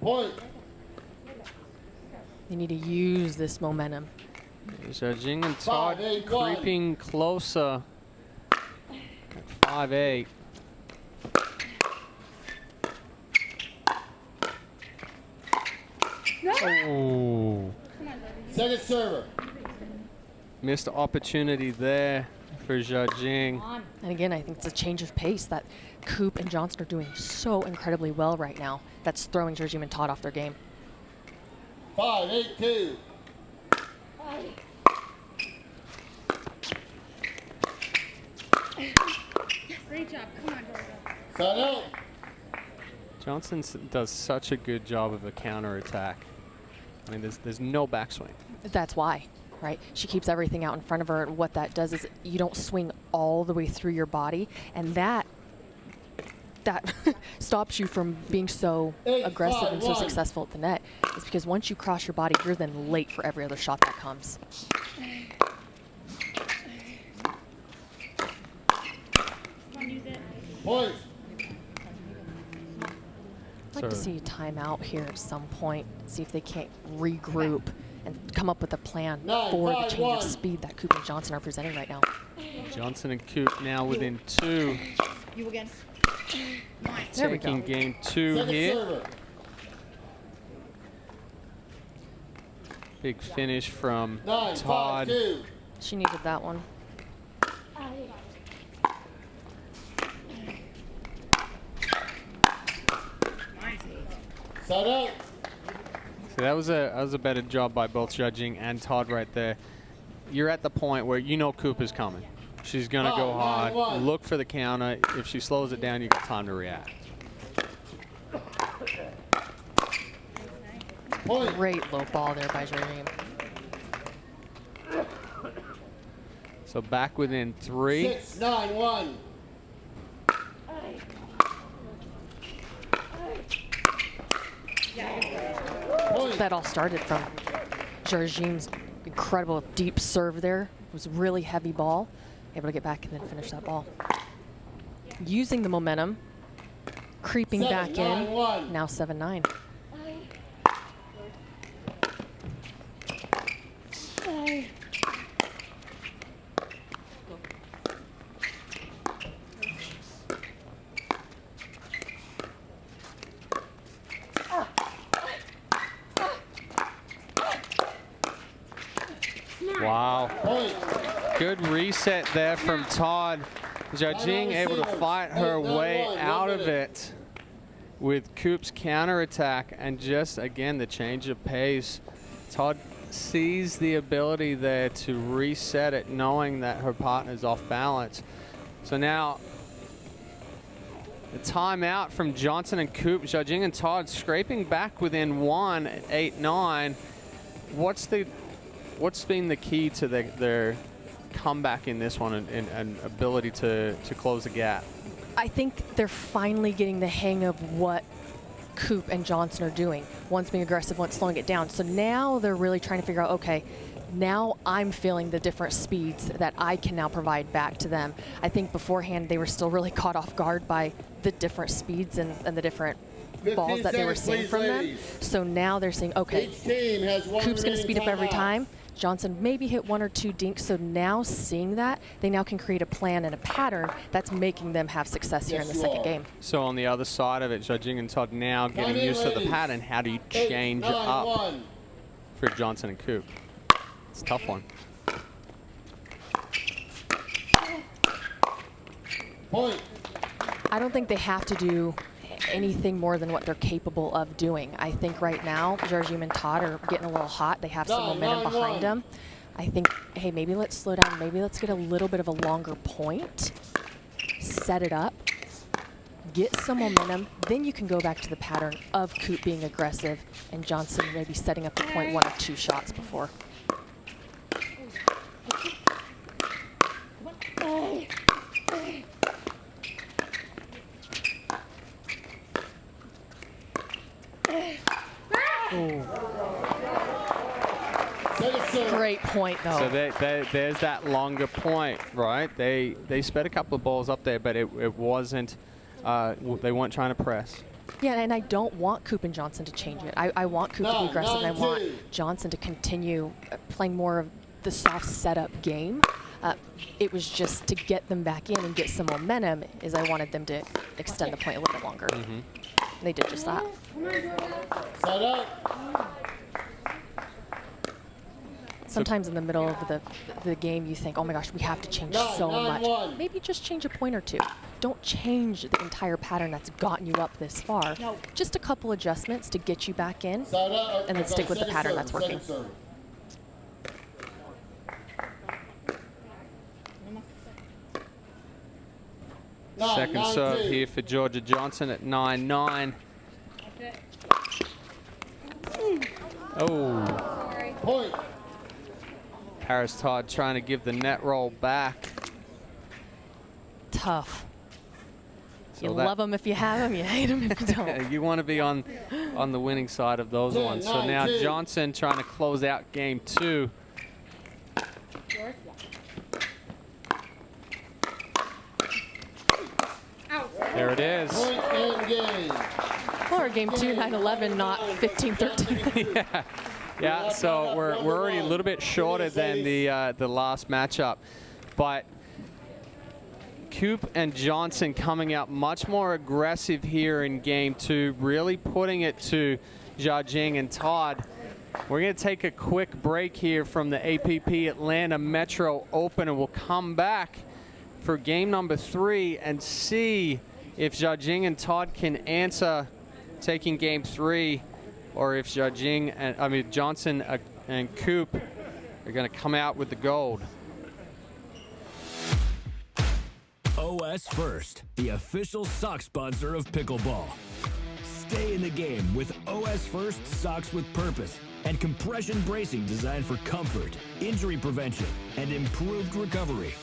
Point. You need to use this momentum. Georgine and Todd 5-8-1. creeping closer at 5-8. Oh, Second server. missed opportunity there for Georgine. And again, I think it's a change of pace that Coop and Johnson are doing so incredibly well right now. That's throwing Georgine and Todd off their game. 5-8-2. Great job. Come on, Georgia. Side out. Johnson does such a good job of a counterattack. I mean, there's no backswing. That's why, right? She keeps everything out in front of her. And what that does is you don't swing all the way through your body. And that stops you from being so aggressive and so 8-5-1. successful at the net. It's because once you cross your body, you're then late for every other shot that comes. Come on, use it. Point. I'd like to see a timeout here at some point, see if they can't regroup and come up with a plan for the change of 9-5-1. speed that Coop and Johnson are presenting right now. Johnson and Coop now within 2, You again. Nice. There we taking go. game 2 Second here. server. Big finish from 9-5-2. Todd. She needed that one. Side out. So that was a better job by both Georgine and Todd right there. You're at the point where you know Coop is coming. She's gonna go hard. 9-1. Look for the counter. If she slows it down, you got time to react. Point. Great low ball there by Georgine. So back within 3. 6-9-1. Point. That all started from Georgine's incredible deep serve there. It was a really heavy ball. Able to get back and then finish that ball. Using the momentum, creeping back in. 7-9-1. Now 7-9. Wow. Point. Good reset there from Todd. Georgine able to fight her way out of it with Coop's counterattack, and just again the change of pace. Todd sees the ability there to reset it, knowing that her partner's off balance. So now the timeout from Johnson and Coop. Georgine and Todd scraping back within 1 at 8-9. What's been the key to their comeback in this one and ability to close the gap? I think they're finally getting the hang of what Coop and Johnson are doing. One's being aggressive, one's slowing it down. So now they're really trying to figure out, okay, now I'm feeling the different speeds that I can now provide back to them. I think beforehand they were still really caught off guard by the different speeds and the different balls that they were seeing from them. So now they're saying, okay, Each team has one Coop's going to remaining speed up every timeout. time. Johnson maybe hit 1 or 2 dinks. So now seeing that, they now can create a plan and a pattern that's making them have success here in the Yes, you second are. game. So on the other side of it, Georgine and Todd now getting used to the pattern. How do you change up 8-9-1. for Johnson and Coop? It's a tough one. Point. I don't think they have to do anything more than what they're capable of doing. I think right now, Georgine and Todd are getting a little hot. They have some 9-9-1. momentum behind them. I think, hey, maybe let's slow down. Maybe let's get a little bit of a longer point, set it up, get some momentum. Then you can go back to the pattern of Coop being aggressive and Johnson maybe setting up the point 1 or 2 shots before. serve. Great point, though. So there's that longer point, right? They sped a couple of balls up there, but it wasn't, they weren't trying to press. Yeah, and I don't want Coop and Johnson to change it. I want Coop to be aggressive, and I want 9-2. Johnson to continue playing more of the soft setup game. It was just to get them back in and get some momentum is I wanted them to extend the point a little bit longer. They did just that. Set up. Sometimes in the middle of the game, you think, oh my gosh, we have to change so much. 9-1. Maybe just change a point or two. Don't change the entire pattern that's gotten you up this far. No. Just a couple adjustments to get you back in. Set up. And then stick with the Second pattern serve, that's working. second serve. Second 9-2. serve here for Georgia Johnson at 9-9. That's it. Oh, Sorry. Point. Paris Todd trying to give the net roll back. Tough. So You that- love them if you have them, you hate them if you don't. You want to be on the winning side of those 10, ones. So now 9-2. Johnson trying to close out game 2. Yours. Out. There it is. Point and game. Or game 2, 9-11, not 15-13. Yeah, so we're already a little bit shorter than the last matchup, but Coop and Johnson coming out much more aggressive here in game 2, really putting it to Jiajing and Todd. We're going to take a quick break here from the APP Atlanta Metro Open, and we'll come back for game number 3 and see if Jiajing and Todd can answer taking game 3, or if Johnson and Coop are going to come out with the gold. OS First, the official sock sponsor of Pickleball. Stay in the game with OS First socks with purpose and compression bracing designed for comfort, injury prevention, and improved recovery.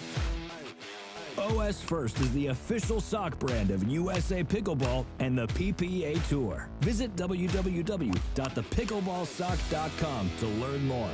OS First is the official sock brand of USA Pickleball and the PPA Tour. Visit www.thepickleballsock.com to learn more.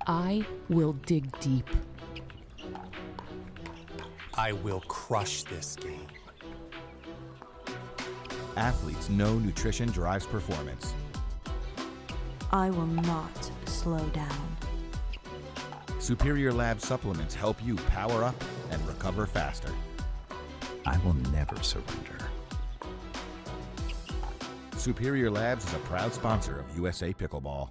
I will dig deep. I will crush this game. Athletes know nutrition drives performance. I will not slow down. Superior Lab supplements help you power up and recover faster. I will never surrender. Superior Labs is a proud sponsor of USA Pickleball.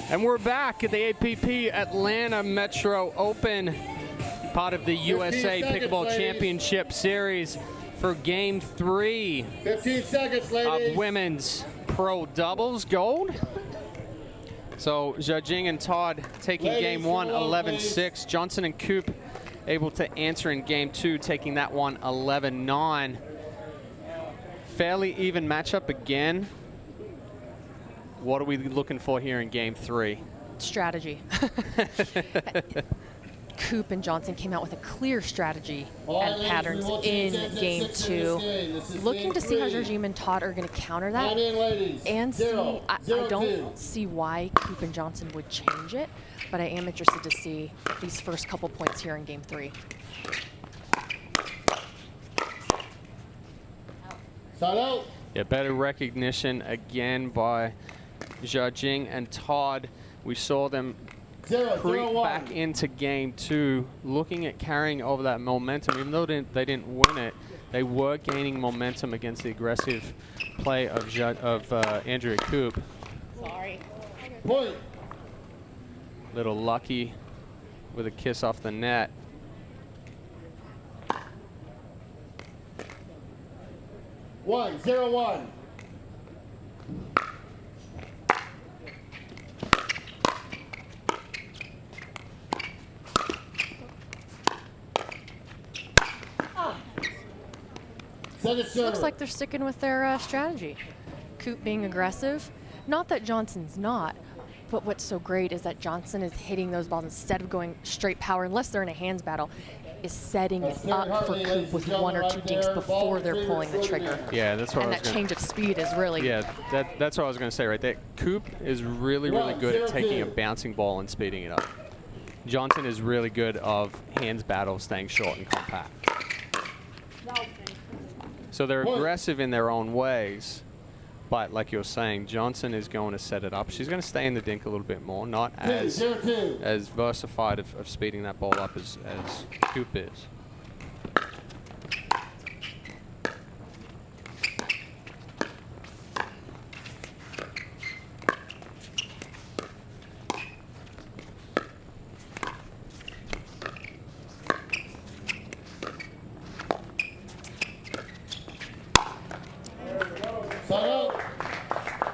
And we're back at the APP Atlanta Metro Open, part of the USA seconds, Pickleball ladies. Championship Series for Game 3 15 seconds, ladies. of Women's Pro Doubles Gold. So Jiajing and Todd taking Ladies, Game 1, come along, 11-6. Johnson and Coop able to answer in Game 2, taking that one 11-9. Fairly even matchup again. What are we looking for here in Game 3? Strategy. Coop and Johnson came out with a clear strategy All right, and ladies, patterns we want you to in change that game 6 in 2. this game. This is Looking game to see how 3. Jarjim and Todd are going to counter that. Line in, ladies. And Zero. see, I Zero, don't two. see why Coop and Johnson would change it, but I am interested to see these first couple points here in game 3. Side out. Yeah, better recognition again by Jing and Todd. We saw them 0, creep 0, 1. back into game 2, looking at carrying over that momentum. Even though they didn't win it, they were gaining momentum against the aggressive play of Andrea Coop. Sorry. Point. Little lucky with a kiss off the net. One, 0, 1. Looks like they're sticking with their strategy. Coop being aggressive. Not that Johnson's not, but what's so great is that Johnson is hitting those balls instead of going straight power, unless they're in a hands battle, is setting it up for Coop with 1 or 2 dinks before they're pulling the trigger. Yeah, that's what and I was that change of speed is really... Yeah, that's what I was going to say right there. Coop is really, really good at taking a bouncing ball and speeding it up. Johnson is really good of hands battle, staying short and compact. So they're aggressive in their own ways, but like you're saying, Johnson is going to set it up. She's going to stay in the dink a little bit more, not as versified of speeding that ball up as Coop is.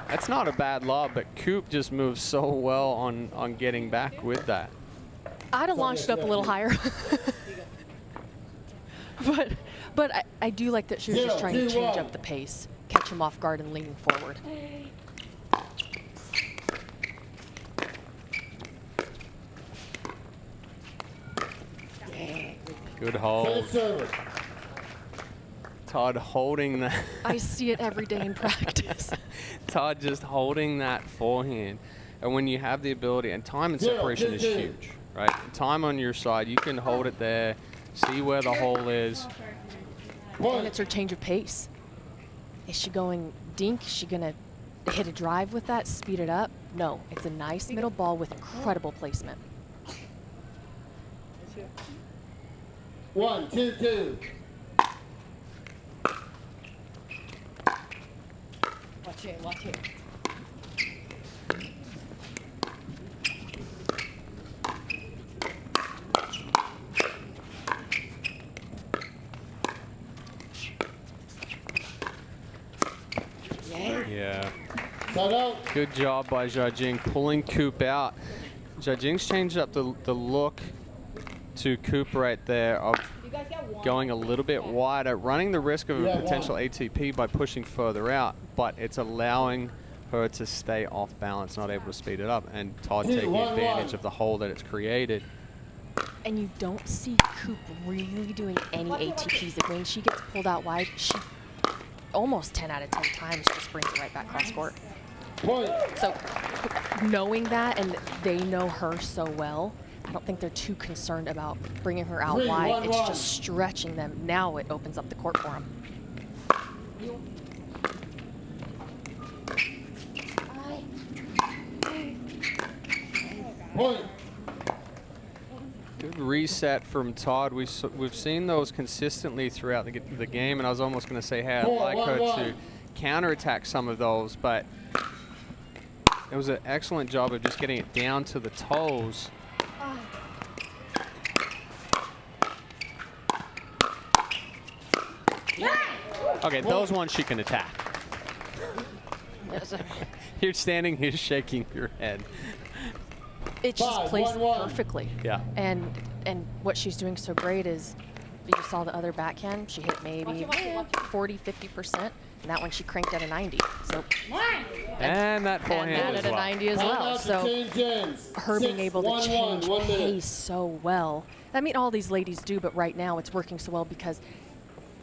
That's not a bad lob, but Coop just moves so well on getting back with that. I'd have launched it up a little higher. but I do like that she was just trying to change up the pace, catch him off guard and leaning forward. Good hold. Todd holding that. I see it every day in practice. Todd just holding that forehand. And when you have the ability, and time and separation is huge, right? Time on your side, you can hold it there, see where the hole is. And it's her change of pace. Is she going dink? Is she going to hit a drive with that, speed it up? No, it's a nice middle ball with incredible placement. 1, 2, 2. Watch it. Yeah. Good job by Jing pulling Coop out. Jing's changed up the look to Coop right there of going a little bit wider, running the risk of a potential ATP by pushing further out, but it's allowing her to stay off balance, not able to speed it up, and Todd taking advantage of the hole that it's created. And you don't see Coop really doing any ATPs. Like when she gets pulled out wide, she almost 10 out of 10 times just brings it right back cross court. So knowing that, and they know her so well, I don't think they're too concerned about bringing her out wide. It's just stretching them. Now it opens up the court for them. Good reset from Todd. We've seen those consistently throughout the game, and I was almost going to say, hey, I'd like her to counterattack some of those, but it was an excellent job of just getting it down to the toes. Okay, those ones she can attack. You're standing here shaking your head. It's just placed perfectly. Yeah. And what she's doing so great is, you just saw the other backhand, she hit maybe 40, 50%, and that one she cranked at a 90. So and that forehand at a 90 as well. So her being able to change pace so well. I mean, all these ladies do, but right now it's working so well because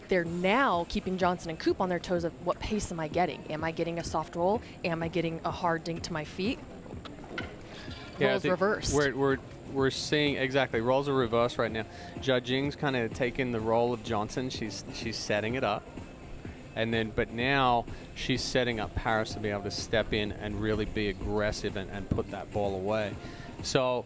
they're now keeping Johnson and Coop on their toes of what pace am I getting? Am I getting a soft roll? Am I getting a hard dink to my feet? Roles reversed. We're seeing exactly roles are reversed right now. Jing's kind of taking the role of Johnson. She's setting it up, And then, but now she's setting up Paris to be able to step in and really be aggressive and put that ball away. So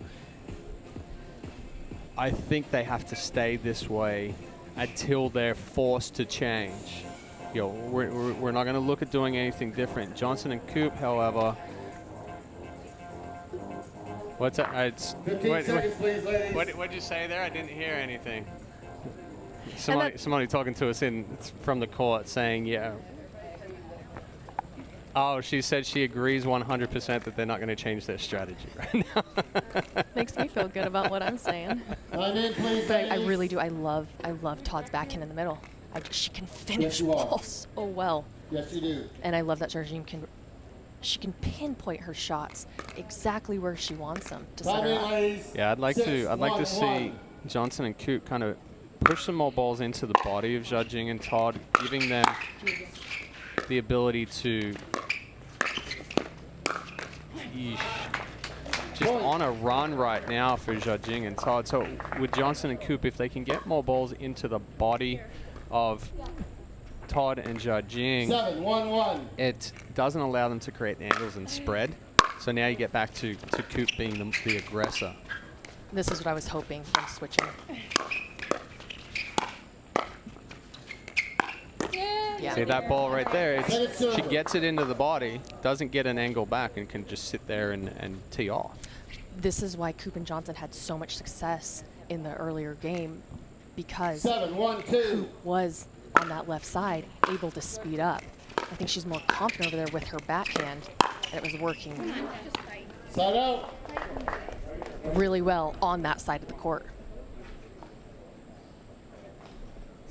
I think they have to stay this way until they're forced to change. You know, we're not going to look at doing anything different. Johnson and Coop, however. What's that? 15 seconds, please, ladies. What did you say there? I didn't hear anything. Somebody talking to us from the court saying, yeah. Oh, she said she agrees 100% that they're not going to change their strategy right now. Makes me feel good about what I'm saying. Time in, please, But I ladies. really do. I love Todd's backhand in the middle. She can finish you are. balls so well. Yes, you do. And I love that Georgine can pinpoint her shots exactly where she wants them to set Time her in, up. ladies. Yeah, I'd like to see 6-1-1. Johnson and Coop kind of push some more balls into the body of Judging and Todd, giving them the ability to just on a run right now for Judging and Todd. So with Johnson and Coop, if they can get more balls into the body of Todd and Judging, 7-1-1. it doesn't allow them to create angles and spread. So now you get back to Coop being the aggressor. This is what I was hoping when switching. Yeah. See that ball right there? Tennis server. She gets it into the body, doesn't get an angle back, and can just sit there and tee off. This is why Coop and Johnson had so much success in the earlier game, because 7-1-2. was on that left side able to speed up. I think she's more confident over there with her backhand, and it was working Side out. really well on that side of the court.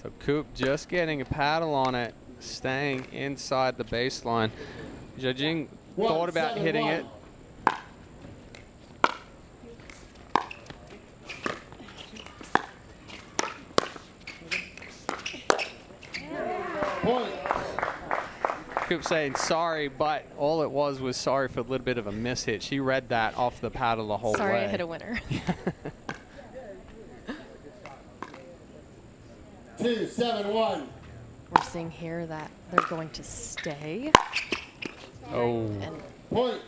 So Coop just getting a paddle on it, staying inside the baseline. Judging thought about hitting it. Point. Coop saying sorry, but all it was sorry for a little bit of a miss hit. She read that off the paddle the whole Sorry, way. I hit a winner. 2-7-1. We're seeing here that they're going to stay. Oh. And Point.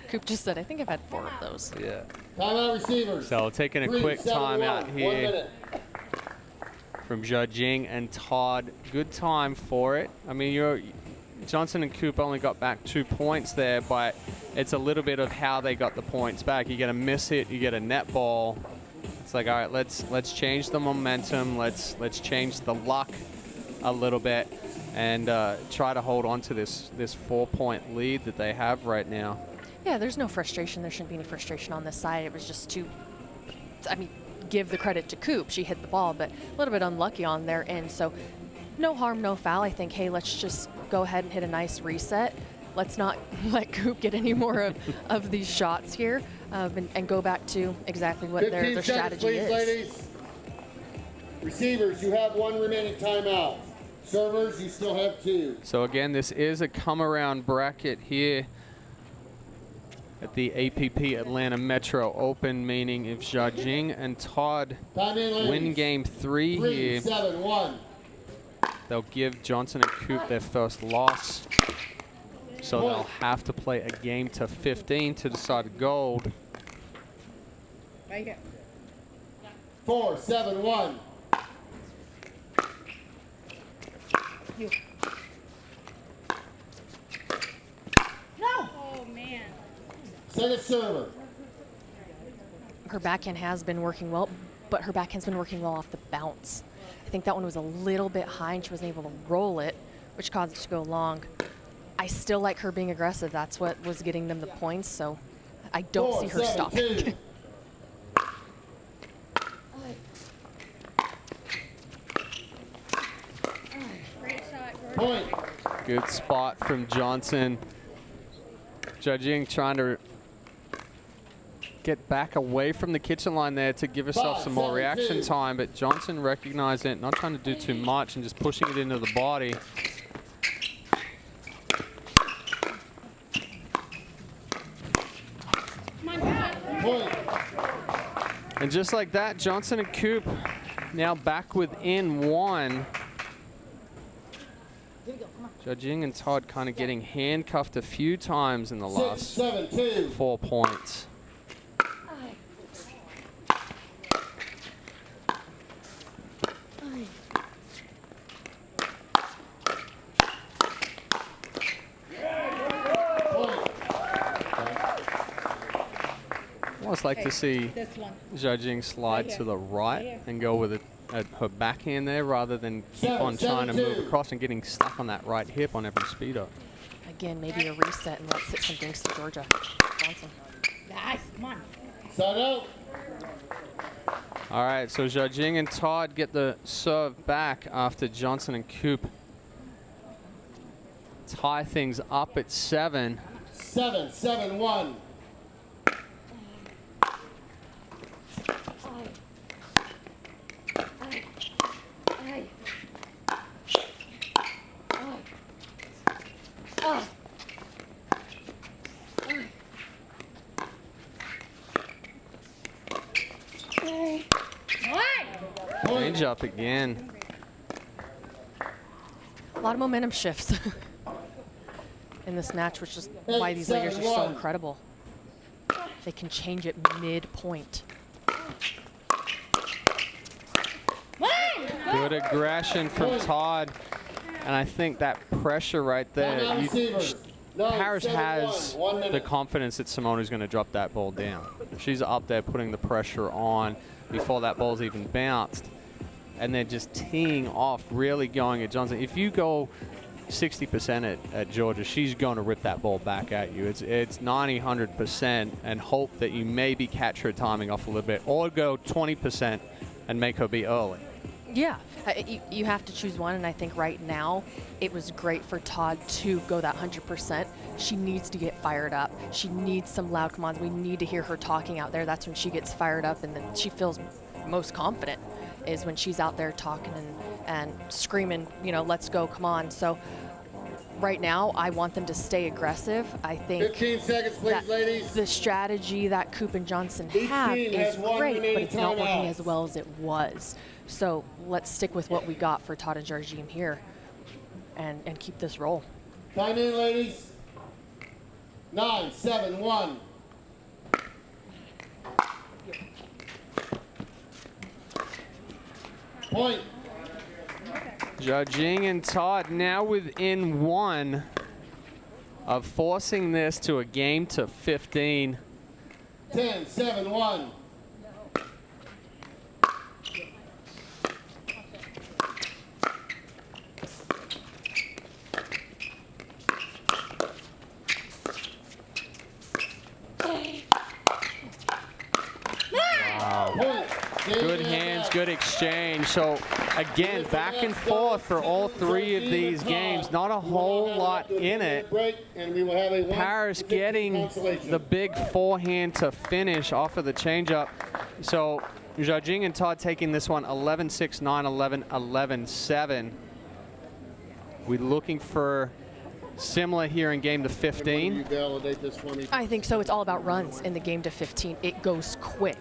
Coop just said, I think I've had 4 of those. Yeah. Timeout receivers. So taking a 3, quick 7-1. timeout 1 here minute. from Judging and Todd. Good time for it. I mean, Johnson and Coop only got back 2 points there, but it's a little bit of how they got the points back. You get a miss hit, you get a net ball. It's like, all right, let's change the momentum. Let's change the luck a little bit and try to hold on to this 4-point lead that they have right now. Yeah, there's no frustration. There shouldn't be any frustration on this side. It was just give the credit to Coop. She hit the ball, but a little bit unlucky on their end. So no harm, no foul. I think, hey, let's just go ahead and hit a nice reset. Let's not let Coop get any more of these shots here and go back to exactly what 15 their seconds, strategy please, is. ladies. Receivers, you have 1 remaining timeout. Servers, you still have 2. So again, this is a come-around bracket here at the APP Atlanta Metro Open, meaning if Judging and Todd Time in, ladies. win game 3 here, 3-7-1. they'll give Johnson and Coop their first loss. So they'll have to play a game to 15 to decide gold. Right here. 4-7-1. You. No! Oh, man. Second server. Her backhand has been working well, but her backhand's been working well off the bounce. I think that one was a little bit high and she wasn't able to roll it, which caused it to go long. I still like her being aggressive. That's what was getting them the points, so I don't see her stopping. 4-7-2. Great shot, George. Point. Good spot from Johnson. Judging trying to get back away from the kitchen line there to give herself some more reaction time, but Johnson recognized it, not trying to do too much and just pushing it into the body. Point. And just like that, Johnson and Coop now back within 1. Jing and Todd kind of getting handcuffed a few times in the last 4 points. Almost like to see Jing slide to the right and go with her backhand there rather than keep on trying to move across and getting stuck on that right hip on every speedo. Again, maybe a reset, and let's hit some drinks to Georgia Johnson. Nice, come on. Side out. All right, so Jing and Todd get the serve back after Johnson and Coop tie things up at 7. 7-1. Change up again. A lot of momentum shifts in this match, which is why these leaders are so incredible. They can change it mid-point. Good aggression from Todd. And I think that pressure right there, Paris has the confidence that Simone's going to drop that ball down. She's up there putting the pressure on before that ball's even bounced. And then just teeing off, really going at Johnson. If you go 60% at Georgia, she's going to rip that ball back at you. It's 90, 100% and hope that you maybe catch her timing off a little bit, or go 20% and make her be early. Yeah, you have to choose one, and I think right now it was great for Todd to go that 100%. She needs to get fired up. She needs some loud commands. We need to hear her talking out there. That's when she gets fired up, and then she feels most confident is when she's out there talking and screaming, you know, let's go, come on. So right now, I want them to stay aggressive. I think 15 seconds, please, ladies. the strategy that Coop and Johnson have is great, but it's not working as well as it was. So let's stick with what we got for Todd and Jardim here and keep this roll. Time in, ladies. 9-7-1. Point. Jing and Todd now within 1 of forcing this to a game to 15. 10-7-1. Good hands, good exchange. So again, back and forth for all 3 of these games. Not a whole lot in it. Paris getting the big forehand to finish off of the changeup. So Jing and Todd taking this one 11-6, 9-11, 11-7. We're looking for similar here in game to 15. I think so. It's all about runs in the game to 15. It goes quick.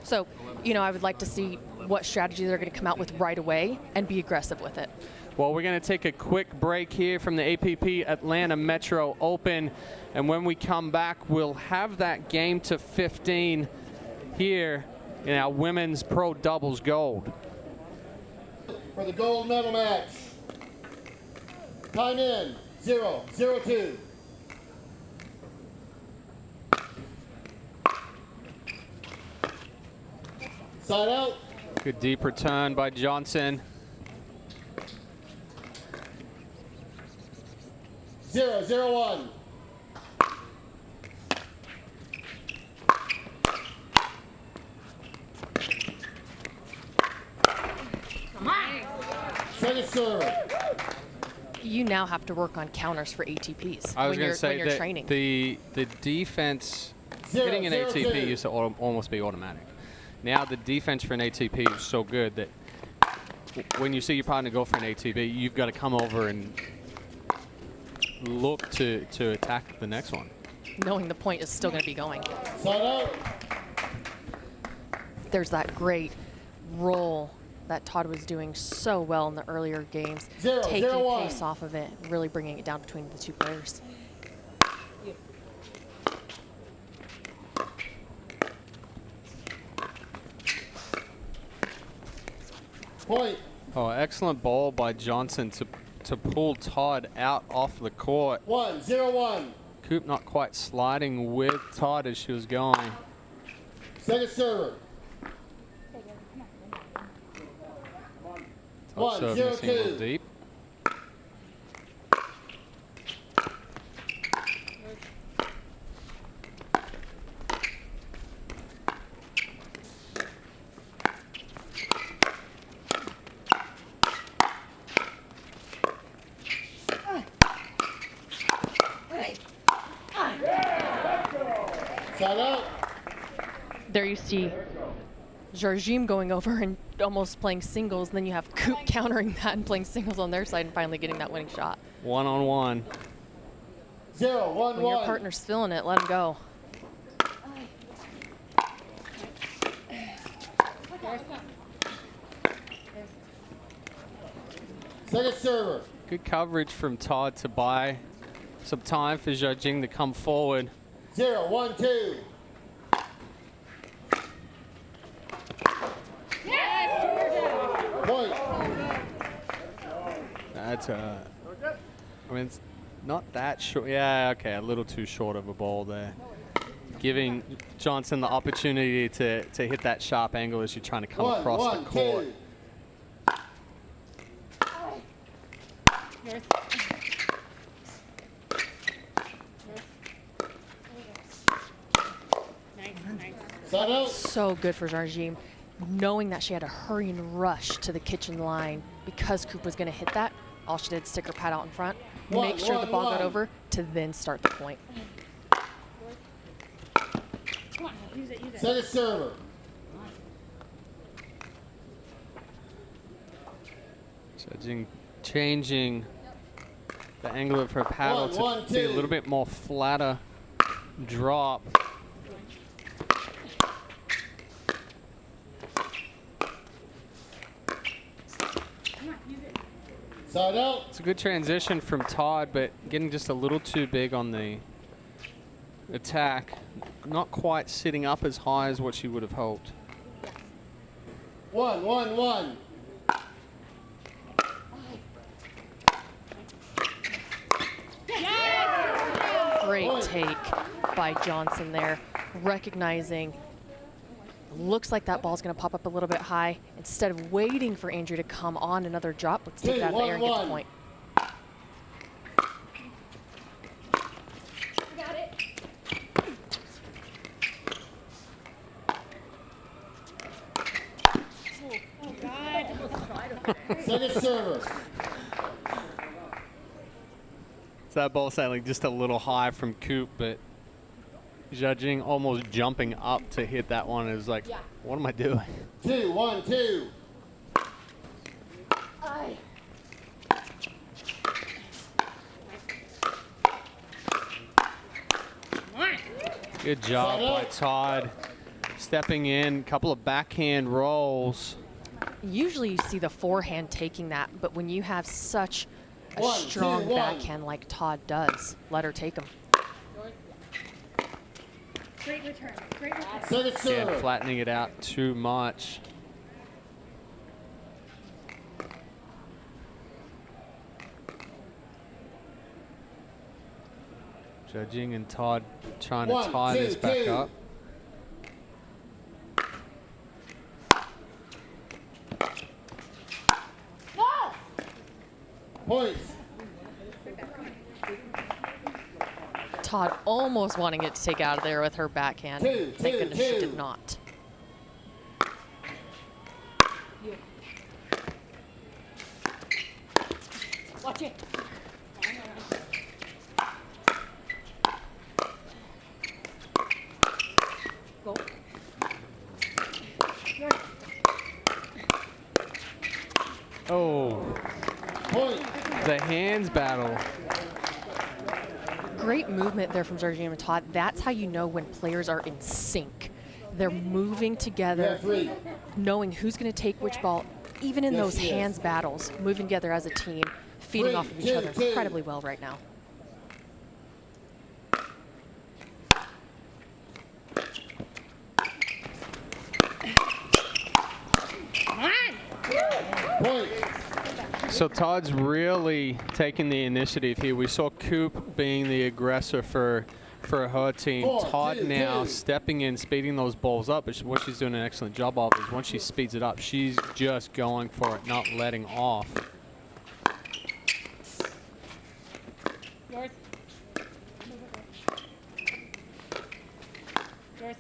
So, you know, I would like to see what strategy they're going to come out with right away and be aggressive with it. Well, we're going to take a quick break here from the APP Atlanta Metro Open. And when we come back, we'll have that game to 15 here in our women's pro doubles gold. For the gold medal match. Time in, 0-0-2. Side out. Good deep return by Johnson. 0-0-1. Come on. Second serve. You now have to work on counters for ATPs I was going to say when you're that training. the defense hitting an ATP used to almost be automatic. Now the defense for an ATP is so good that when you see your partner go for an ATP, you've got to come over and look to attack the next one. Knowing the point is still going to be going. Side out. There's that great roll that Todd was doing so well in the earlier games, 0, taking 0, 1. pace off of it, really bringing it down between the two players. Point. Oh, excellent ball by Johnson to pull Todd out off the court. 1, 0, 1. Coop not quite sliding with Todd as she was going. Second server. Top 1, serve 0, missing a little 2. deep. Side out. There you see Jarjim going over and almost playing singles, and then you have Coop countering that and playing singles on their side and finally getting that winning shot. 1-on-1. 0, 1, When 1. your partner's feeling it, let him go. Second server. Good coverage from Todd to buy some time for Jarjim to come forward. 0, 1, 2. Point. That's I mean, it's not that short. Yeah, okay, a little too short of a ball there. Giving Johnson the opportunity to hit that sharp angle as you're trying to come 1, across 1, the court. 2. Side out. So good for Jarjim, knowing that she had to hurry and rush to the kitchen line because Coop was going to hit that. All she did was stick her pad out in front, make sure the ball got over to then start the point. Come on, use it, use it. Second server. Jarjim changing the angle of her paddle 1, 1, to be a 2. little bit more flatter drop. Side out. It's a good transition from Todd, but getting just a little too big on the attack. Not quite sitting up as high as what she would have hoped. 1, 1, 1. Great take by Johnson there, recognizing looks like that ball's going to pop up a little bit high. Instead of waiting for Andrew to come on another drop, let's take it out of the air and get the point. Got it. Oh, God. Second server. So that ball sailing just a little high from Coop, but Jarjim almost jumping up to hit that one is like, what am I doing? 2, 1, 2. Good job by Todd. Stepping in, couple of backhand rolls. Usually you see the forehand taking that, but when you have such a 1, 2, strong 1. backhand like Todd does, let her take them. Great return. Great return. Second Again, server. flattening it out too much. Jarjim and Todd trying to 1, tie 2, this back 2. up. Points. Todd almost wanting it to take out of there with her backhand. 2, Thank 2, goodness she 2. did not. Watch it. Go. Oh, Point. the hands battle. Great movement there from Jarjim and Todd. That's how you know when players are in sync. They're moving together, Referee. knowing who's going to take which ball even in Yes, those she is. hands battles, moving together as a team, feeding 3, off of each 2, other 2. incredibly well right now. Point. So Todd's really taking the initiative here. We saw Coop being the aggressor for her team. 4, Todd 2, now 2. stepping in, speeding those balls up. But what she's doing an excellent job of is once she speeds it up, she's just going for it, not letting off. Yours. Yours.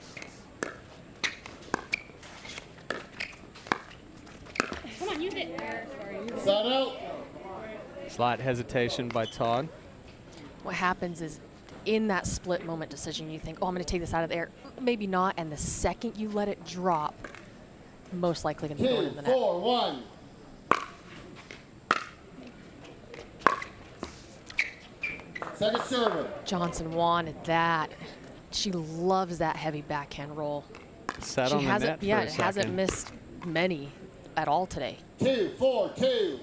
Come on, use it. Side out. Slight hesitation by Todd. What happens is in that split moment decision, you think, oh, I'm going to take this out of the air. Maybe not. And the second you let it drop, most likely going to be going 2, in the net. 4, 1. Second server. Johnson wanted that. She loves that heavy backhand roll. Sat She on the hasn't, net for yeah, a it hasn't second. missed many at all today. 2, 4, 2.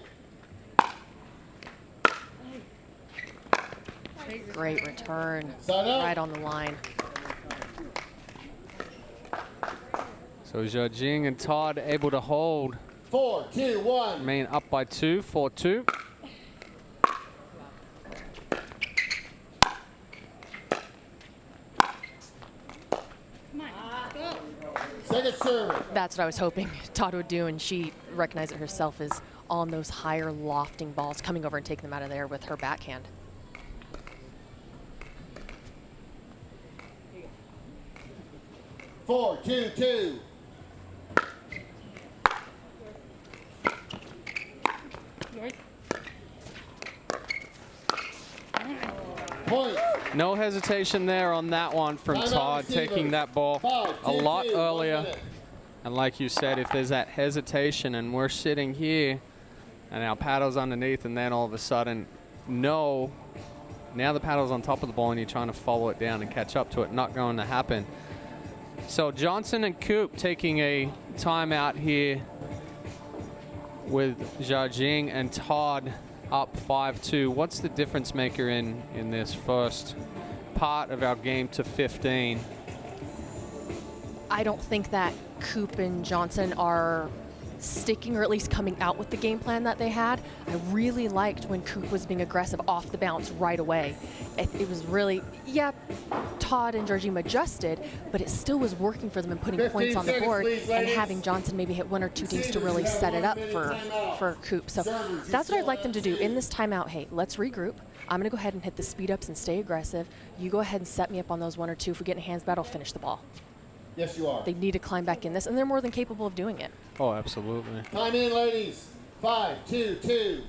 Great return, Side out. right on the line. So Zhajing and Todd able to hold, 4, 2, 1. remain up by 2, 4-2. Come on, go. Second server. That's what I was hoping Todd would do, and she recognized it herself as on those higher lofting balls, coming over and taking them out of there with her backhand. Four, 2, 2. Yours. Point. No hesitation there on that one from Timeout Todd, receiver. taking that ball 5, a 2, lot 2, 1 earlier. minute. And like you said, if there's that hesitation and we're sitting here and our paddle's underneath and then all of a sudden, no, now the paddle's on top of the ball and you're trying to follow it down and catch up to it, not going to happen. So Johnson and Coop taking a timeout here with Zhajing and Todd up 5-2. What's the difference maker in this first part of our game to 15? I don't think that Coop and Johnson are sticking, or at least coming out with the game plan that they had. I really liked when Coop was being aggressive off the bounce right away. It was really, yeah, Todd and Georgina adjusted, but it still was working for them and putting 15 points on the seconds, board, please, and ladies. having Johnson maybe hit 1 or 2 dings to really set it up for Coop. So that's what I'd like them to do in this timeout. Hey, let's regroup. I'm going to go ahead and hit the speed ups and stay aggressive. You go ahead and set me up on those 1 or 2. If we get in a hands battle, finish the ball. Yes, you are. They need to climb back in this, and they're more than capable of doing it. Oh, absolutely. Time in, ladies. 5, 2, 2.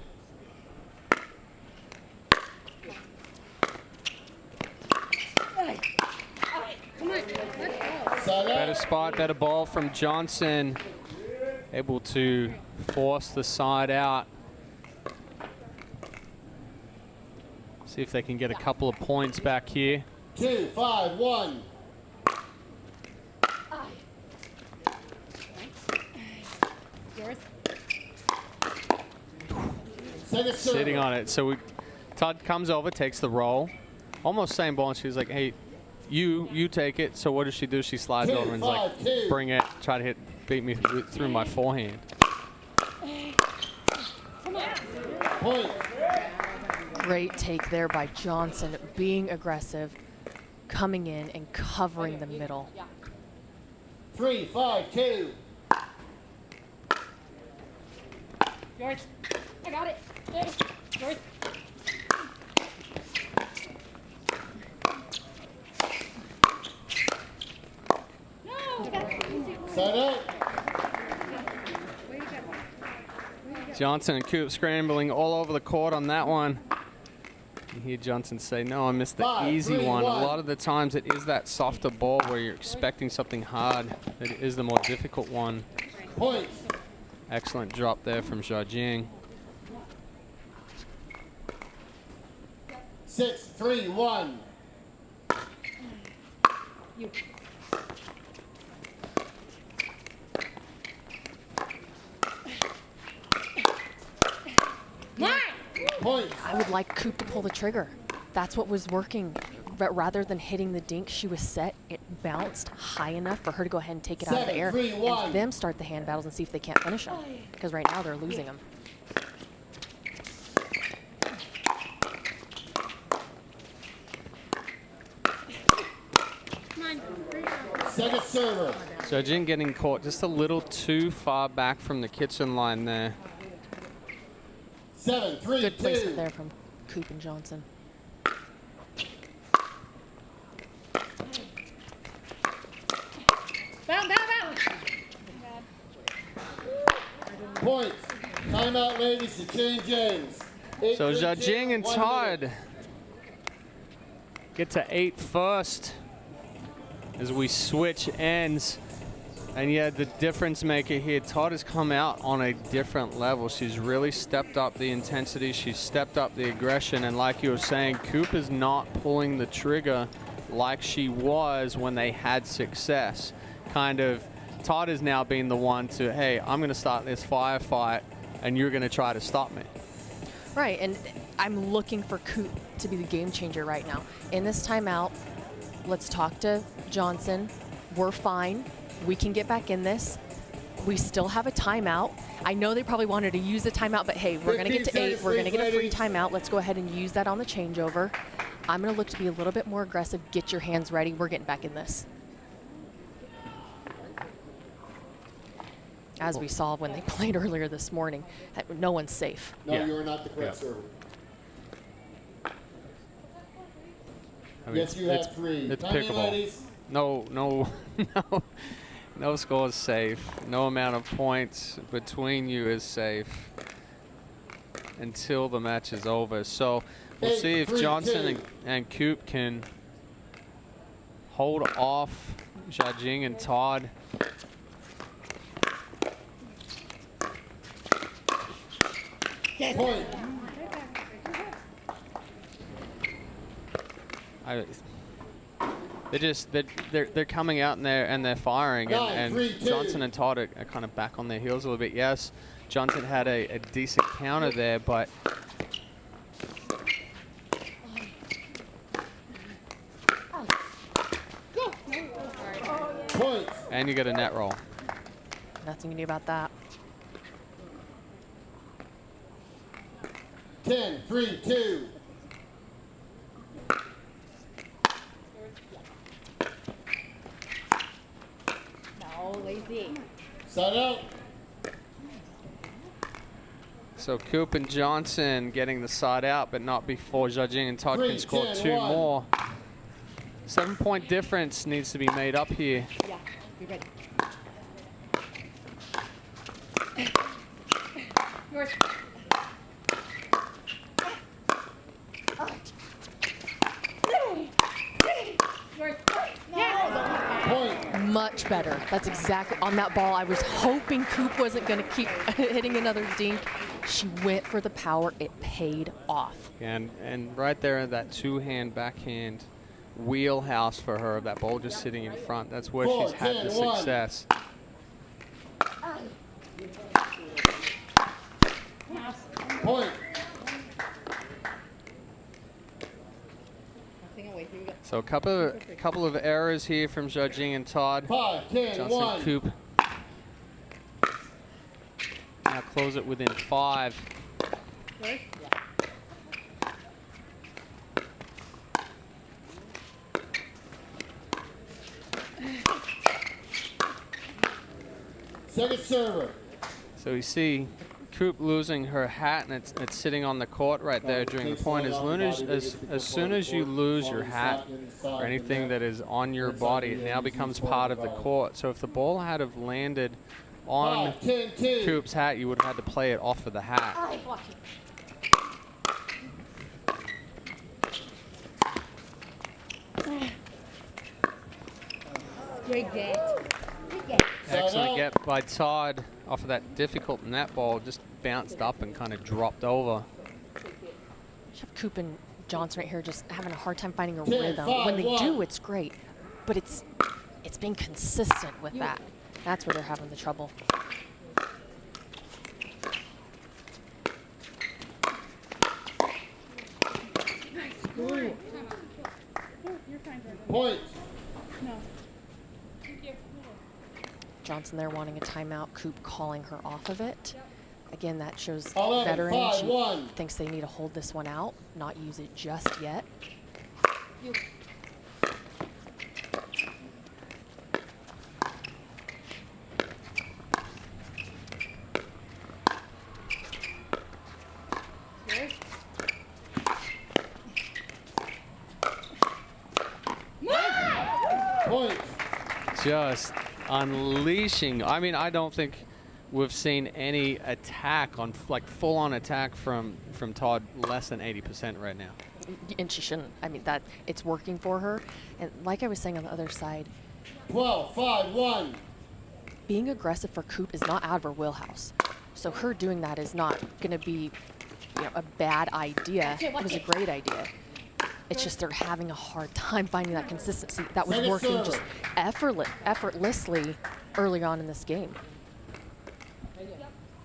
Come on, let's go. Side Better out. spot, better ball from Johnson. Able to force the side out. See if they can get a couple of points back here. 2, 5, 1. Yours. Second server. Sitting on it. So Todd comes over, takes the roll. Almost same ball, and she's like, hey, you take it. So what does she do? She slides 2, over and is 5, like, 2. bring it, try to beat me through my forehand. Come on. Point. Great take there by Johnson, being aggressive, coming in and covering the middle. 3, 5, 2. Yours. I got it. Yours. Yours. No. I got it. Easy. Side out. Way to go. Johnson and Coop scrambling all over the court on that one. You hear Johnson say, no, I missed the 5, easy 3, one. 1. A lot of the times it is that softer ball where you're expecting something hard. It is the more difficult one. Point. Excellent drop there from Zhajing. 6, 3, 1. You. Point. I would like Coop to pull the trigger. That's what was working. But rather than hitting the dink, she was set. It bounced high enough for her to go ahead and take it out of the air 7-3-1. and them start the hand battles and see if they can't finish them. Because right now they're losing them. Second server. Jin getting caught just a little too far back from the kitchen line there. 7-3-2. Good placement there from Coop and Johnson. Bound. Points. Timeout, ladies, to change ends. So 8-3-2, Jing and 1 Todd minute. get to 8 first as we switch ends. And yeah, the difference maker here, Todd has come out on a different level. She's really stepped up the intensity. She's stepped up the aggression. And like you were saying, Coop is not pulling the trigger like she was when they had success. Kind of, Todd is now being the one to, hey, I'm going to start this firefight and you're going to try to stop me. Right, and I'm looking for Coop to be the game changer right now. In this timeout, let's talk to Johnson. We're fine. We can get back in this. We still have a timeout. I know they probably wanted to use the timeout, but hey, we're going to get to 8. We're going to get a free timeout. Let's go ahead and use that on the changeover. I'm going to look to be a little bit more aggressive. Get your hands ready. We're getting back in this. As we saw when they played earlier this morning, no one's safe. No, Yeah. you are not the correct server. I mean, Yes, you have 3. It's Time in, pickleball. ladies. No score is safe. No amount of points between you is safe until the match is over. So we'll see if 8-3-2. Johnson and Coop can hold off Jing and Todd. Point. They're coming out in there and they're firing, and 9-3-2. Johnson and Todd are kind of back on their heels a little bit. Yes, Johnson had a decent counter there, but Point. and you get a net roll. Nothing you can do about that. 10-3-2. No, lazy. Side out. So Coop and Johnson getting the side out, but not before Jing and Todd can score 2 3-10-1. more. 7-point difference needs to be made up here. Yeah, be ready. Yours. Yours. Yeah. Point. Much better. That's exactly on that ball. I was hoping Coop wasn't going to keep hitting another dink. She went for the power. It paid off. And right there in that 2-hand backhand wheelhouse for her, that ball just sitting in front. That's where she's had the 4-10-1. success. Point. So a couple of errors here from Jing and Todd. 5-10-1. Johnson, Coop. Now close it within 5. Second server. So you see Coop losing her hat, and it's sitting on the court right there during the point. As soon as you lose your hat or anything that is on your body, it now becomes part of the court. So if the ball had have landed on 5-10-2. Coop's hat, you would have had to play it off of the hat. Great get. Excellent get by Todd off of that difficult net ball. Just bounced up and kind of dropped over. You have Coop and Johnson right here just having a hard time finding a 10, rhythm. 5, When they 1. do, it's great, but it's being consistent with that. That's where they're having the trouble. Point. Johnson there wanting a timeout. Coop calling her off of it. Again, that shows 11, veteran. 5-1. She thinks they need to hold this one out, not use it just yet. Point. Just unleashing. I mean, I don't think we've seen any attack on, like, full-on attack from Todd less than 80% right now. And she shouldn't. I mean, that it's working for her. And like I was saying on the other side, 12, 5-1. being aggressive for Coop is not out of her wheelhouse. So her doing that is not going to be, a bad idea. It was a great idea. It's just they're having a hard time finding that consistency. That was working just effortlessly early on in this game.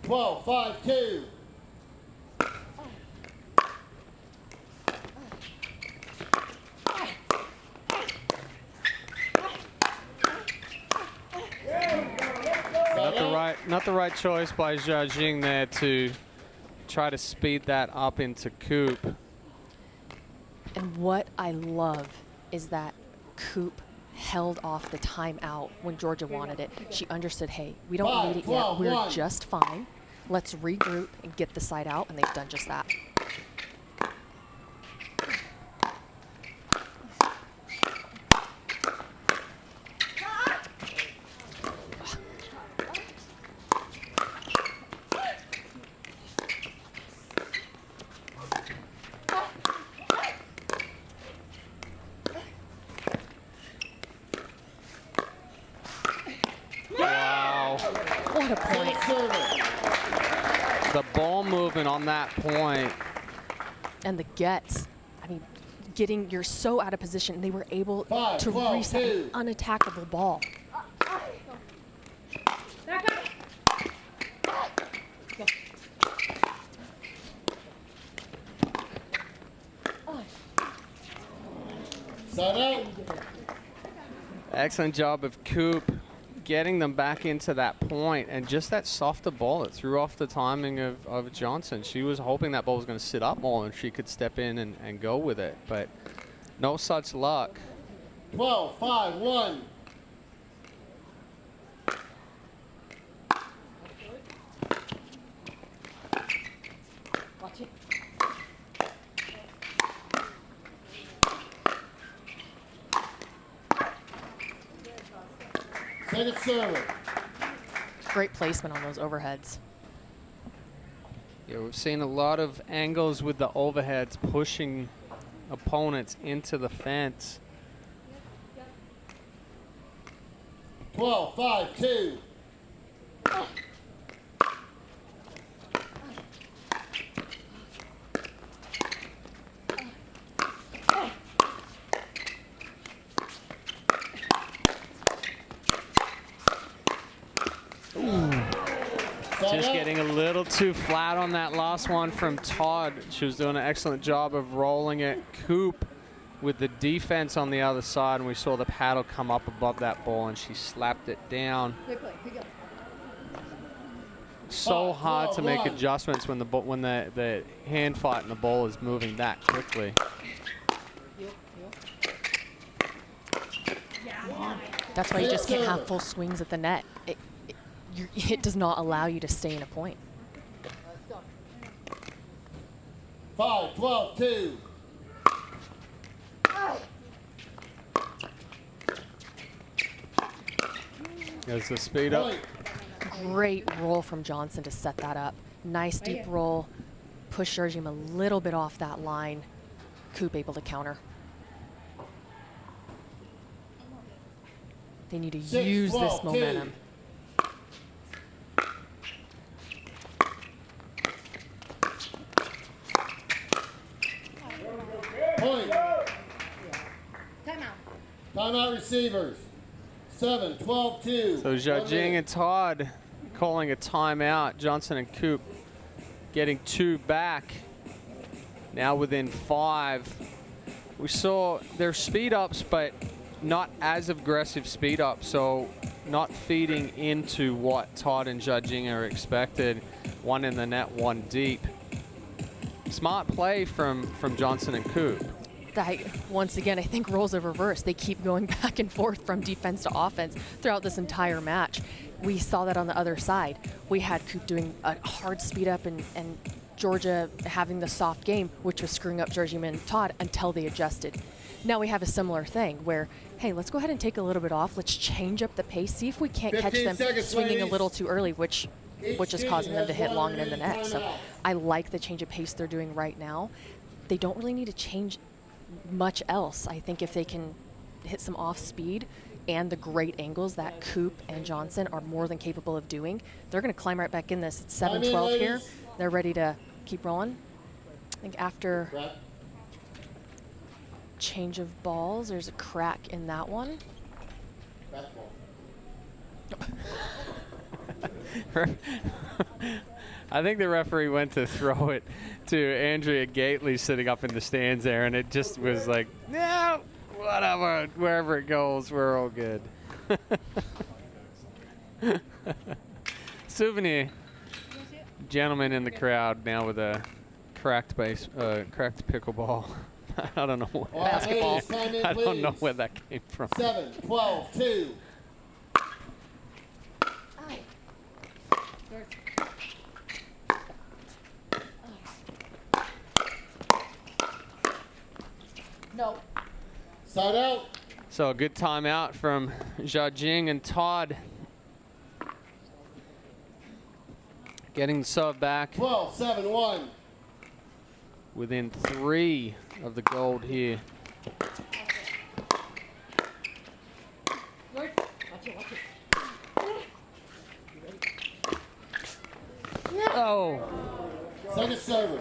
12, 5-2. Not the right choice by Zhao Jing there to try to speed that up into Coop. And what I love is that Coop held off the timeout when Georgia wanted it. She understood, hey, we don't need it yet. We're just fine. Let's regroup and get the side out, and they've done just that. What a point. The ball movement on that point. And the gets. I mean, you're so out of position. They were able to reset an unattackable ball. Excellent job of Coop getting them back into that point, and just that softer ball that threw off the timing of Johnson. She was hoping that ball was going to sit up more and she could step in and go with it, but no such luck. 12, 5-1. Watch it. Second server. Great placement on those overheads. Yeah, we've seen a lot of angles with the overheads pushing opponents into the fence. 12, 5-2. Just getting a little too flat on that last one from Todd. She was doing an excellent job of rolling it. Coop with the defense on the other side, and we saw the paddle come up above that ball, and she slapped it down. So hard to make adjustments when the hand fight and the ball is moving that quickly. That's why you just can't have full swings at the net. It does not allow you to stay in a point. 5, 12, 2. There's the speed up. Great roll from Johnson to set that up. Nice deep roll. Push Sergium a little bit off that line. Coop able to counter. They need to use this momentum. Point. Timeout receivers. 7, 12, 2. So Zhao Jing and Todd calling a timeout. Johnson and Coop getting 2 back. Now within 5. we saw their speed ups, but not as aggressive speed ups, so not feeding into what Todd and Judging are expected. One in the net, one deep. Smart play from Johnson and Coop. That, once again, I think roles are reversed. They keep going back and forth from defense to offense throughout this entire match. We saw that on the other side. We had Coop doing a hard speed up and Georgia having the soft game, which was screwing up Georgie and Todd until they adjusted. Now we have a similar thing where, hey, let's go ahead and take a little bit off. Let's change up the pace. See if we can't catch them swinging a little too early, which is causing them to hit long and in the net. So I like the change of pace they're doing right now. They don't really need to change much else. I think if they can hit some off speed and the great angles that Coop and Johnson are more than capable of doing, they're going to climb right back in this. It's 7-12 here. They're ready to keep rolling. I think after change of balls, there's a crack in that one. I think the referee went to throw it to Andrea Gately sitting up in the stands there, and it just was like, no, whatever, wherever it goes, we're all good. Souvenir. Gentleman in the crowd now with a cracked pickleball. I don't know. Basketball. I don't know where that came from. 7-12-2. No. Side out. So a good timeout from Jia-Jing and Todd. Getting the sub back. 12-7-1. Within 3 of the gold here. Watch it. Oh. Second server.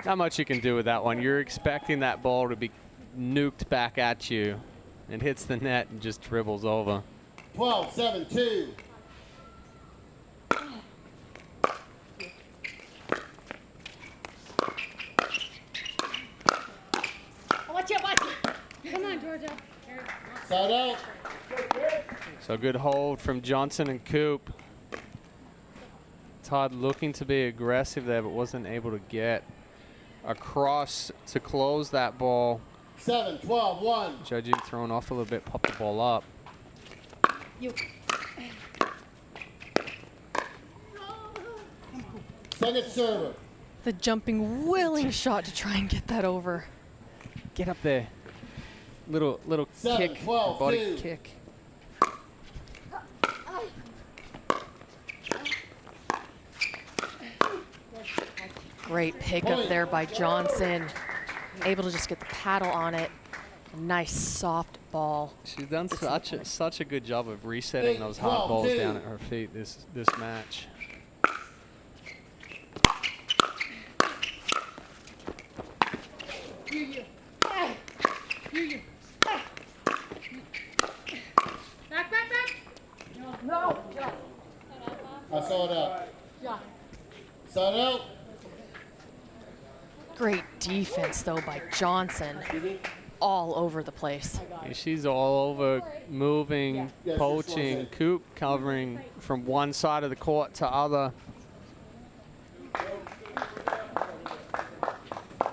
Not much you can do with that one. You're expecting that ball to be nuked back at you. It hits the net and just dribbles over. 12-7-2. Watch it. Come on, Georgia. Side out. So good hold from Johnson and Coop. Todd looking to be aggressive there, but wasn't able to get across to close that ball. 7-12-1. Judging thrown off a little bit, popped the ball up. You. Second server. The jumping, willing shot to try and get that over. Get up there. Little 7, kick, 12, body 2. kick. Great pickup there by Johnson. Able to just get the paddle on it. A nice soft ball. She's done such a good job of resetting those hard balls down at her feet this match. You. Back. No. I saw it out. Yeah. Side out. Great defense, though, by Johnson. All over the place. She's all over, moving, poaching, Coop covering from one side of the court to other.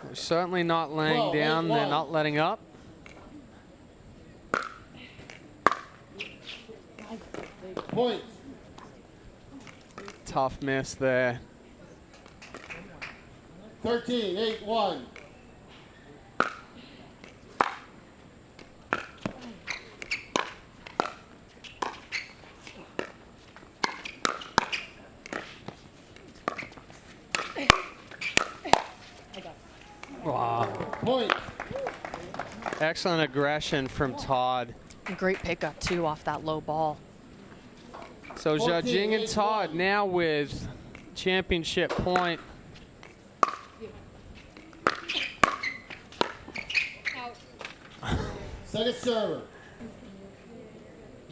They're certainly not laying down. They're not letting up. Point. Tough miss there. 13-8-1. Wow. Point. Excellent aggression from Todd. Great pickup, too, off that low ball. So Jia-Jing and Todd now with championship point. Second server.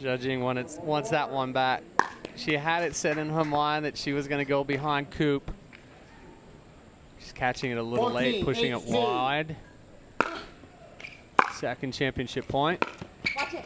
Jia-Jing wants that one back. She had it set in her mind that she was going to go behind Coop. She's catching it a little late, pushing it wide. Second championship point. Watch it.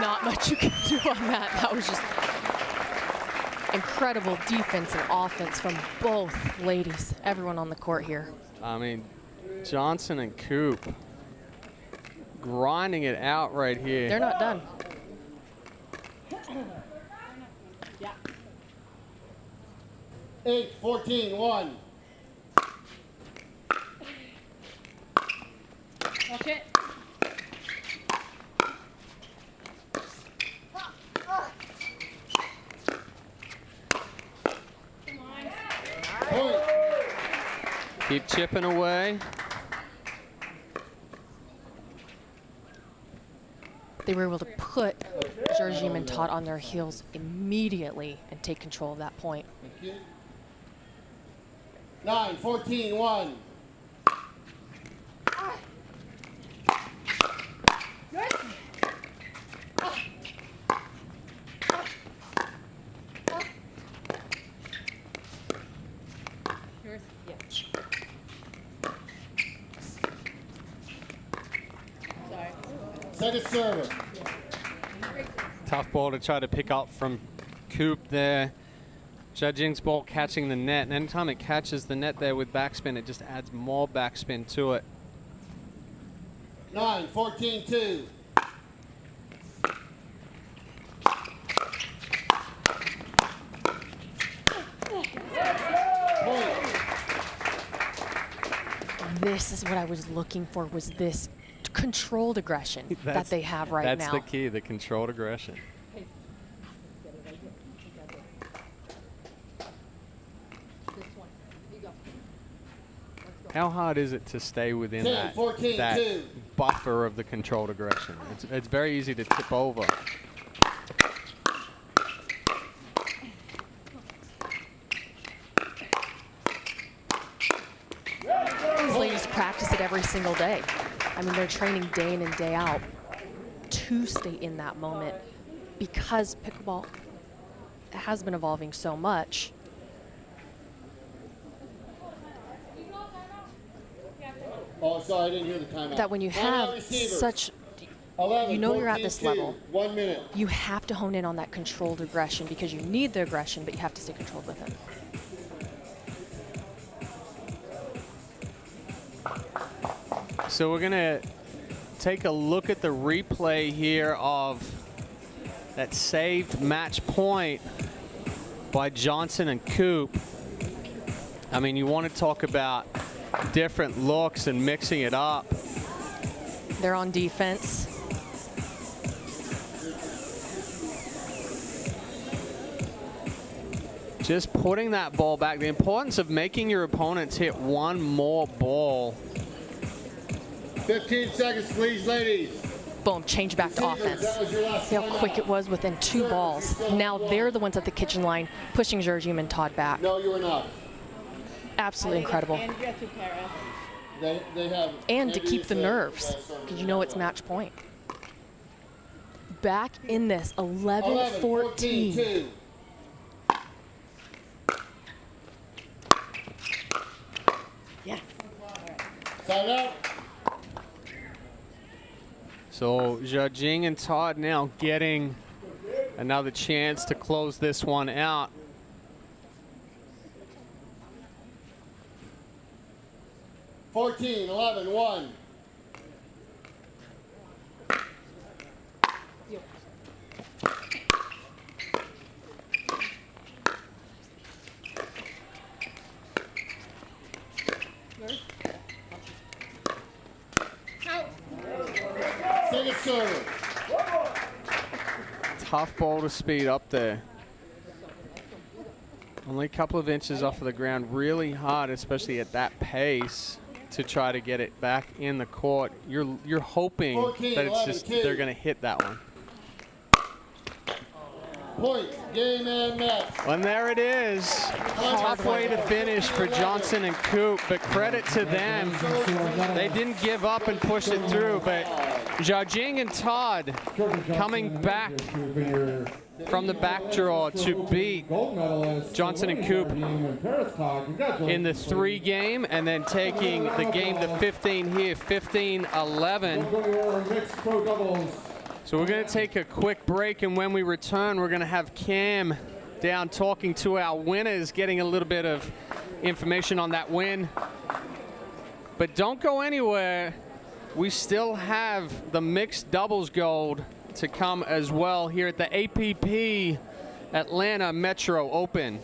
Not much you can do on that. That was just incredible defense and offense from both ladies, everyone on the court here. I mean, Johnson and Coop grinding it out right here. They're not done. Yeah. 8-14-1. Watch it. Point. Keep chipping away. They were able to put Georgiem and Todd on their heels immediately and take control of that point. 9-14-1. Yours? Yeah. Sorry. Second server. Tough ball to try to pick up from Coop there. Jing's ball catching the net, and anytime it catches the net there with backspin, it just adds more backspin to it. 9-14-2. This is what I was looking for, was this controlled aggression that they have right now. That's the key, the controlled aggression. How hard is it to stay within 10, that, 14, that 2. buffer of the controlled aggression? It's very easy to tip over. These ladies practice it every single day. I mean, they're training day in and day out to stay in that moment, because pickleball has been evolving so much. Oh, sorry, I didn't hear the timeout. That when you have such, 11, you know you're at 14, this 2. level, 1 minute. you have to hone in on that controlled aggression, because you need the aggression, but you have to stay controlled with it. So we're gonna take a look at the replay here of that saved match point by Johnson and Coop. I mean, you want to talk about different looks and mixing it up. They're on defense. Just putting that ball back. The importance of making your opponents hit one more ball. 15 seconds, please, ladies. Boom, change back to offense. See how quick it was within 2 balls. Now they're the ones at the kitchen line pushing Georgiem and Todd back. No, you are not. Absolutely incredible. They have. And to keep the nerves, because you know it's match point. Back in this, 11-14. 2. Yeah. Time out. So Jing and Todd now getting another chance to close this one out. $14, 11, 1. Second server. Tough ball to speed up there. Only a couple of inches off of the ground, really hard, especially at that pace, to try to get it back in the court. You're hoping 14, that it's 11, just 2. they're going to hit that one. Point, game and match. And there it is. Tough way to finish for Johnson and Coop, but credit to them. They didn't give up and push it through, but Jiajing and Todd coming back from the back draw to beat Johnson and Coop in the 3 game, and then taking the game to 15 here, 15-11. So we're going to take a quick break, and when we return, we're going to have Cam down talking to our winners, getting a little bit of information on that win. But don't go anywhere. We still have the mixed doubles gold to come as well here at the APP Atlanta Metro Open.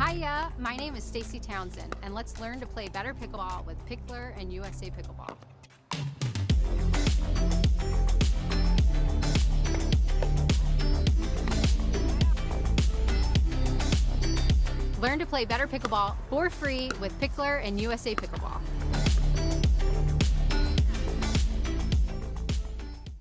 Hiya, my name is Stacy Townsend, and let's learn to play better pickleball with Pickler and USA Pickleball. Learn to play better pickleball for free with Pickler and USA Pickleball.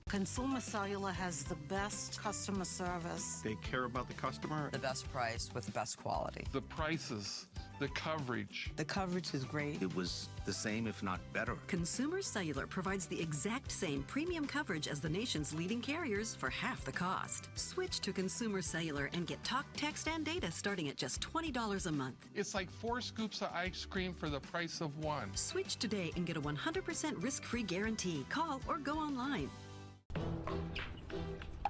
Consumer Cellular has the best customer service. They care about the customer. The best price with the best quality. The prices, the coverage. The coverage is great. It was the same, if not better. Consumer Cellular provides the exact same premium coverage as the nation's leading carriers for half the cost. Switch to Consumer Cellular and get talk, text, and data starting at just $20 a month. It's like 4 scoops of ice cream for the price of 1. Switch today and get a 100% risk-free guarantee. Call or go online.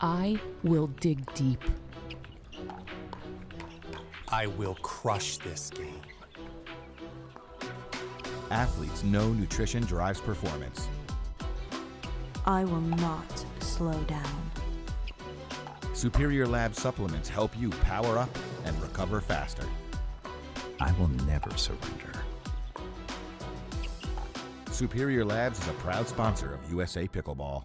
I will dig deep. I will crush this game. Athletes know nutrition drives performance. I will not slow down. Superior Lab supplements help you power up and recover faster. I will never surrender. Superior Labs is a proud sponsor of USA Pickleball.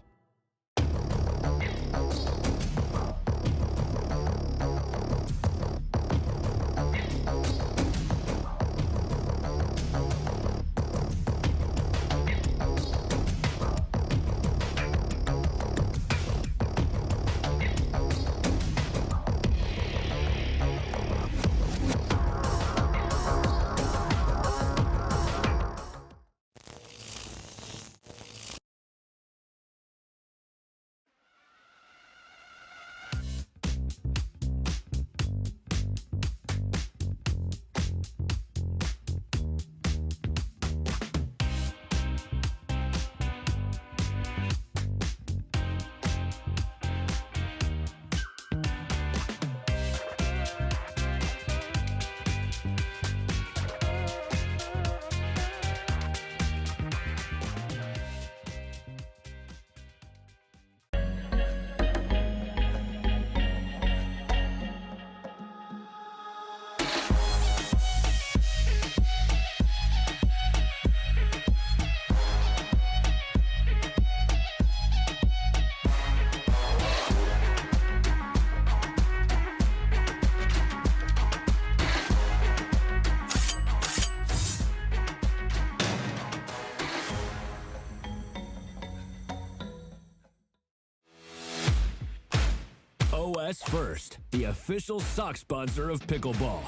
OS First, the official sock sponsor of Pickleball.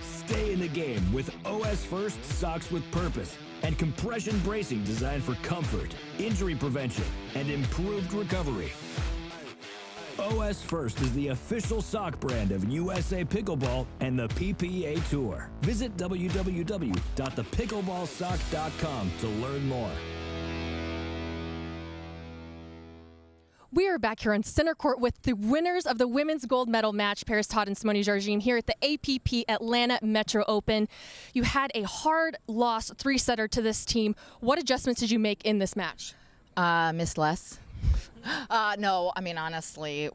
Stay in the game with OS First socks with purpose and compression bracing designed for comfort, injury prevention, and improved recovery. OS First is the official sock brand of USA Pickleball and the PPA Tour. Visit www.thepickleballsock.com to learn more. We are back here on center court with the winners of the women's gold medal match, Paris Todd and Simone Jargin, here at the APP Atlanta Metro Open. You had a hard loss 3-setter to this team. What adjustments did you make in this match? Miss less. No, I mean, honestly,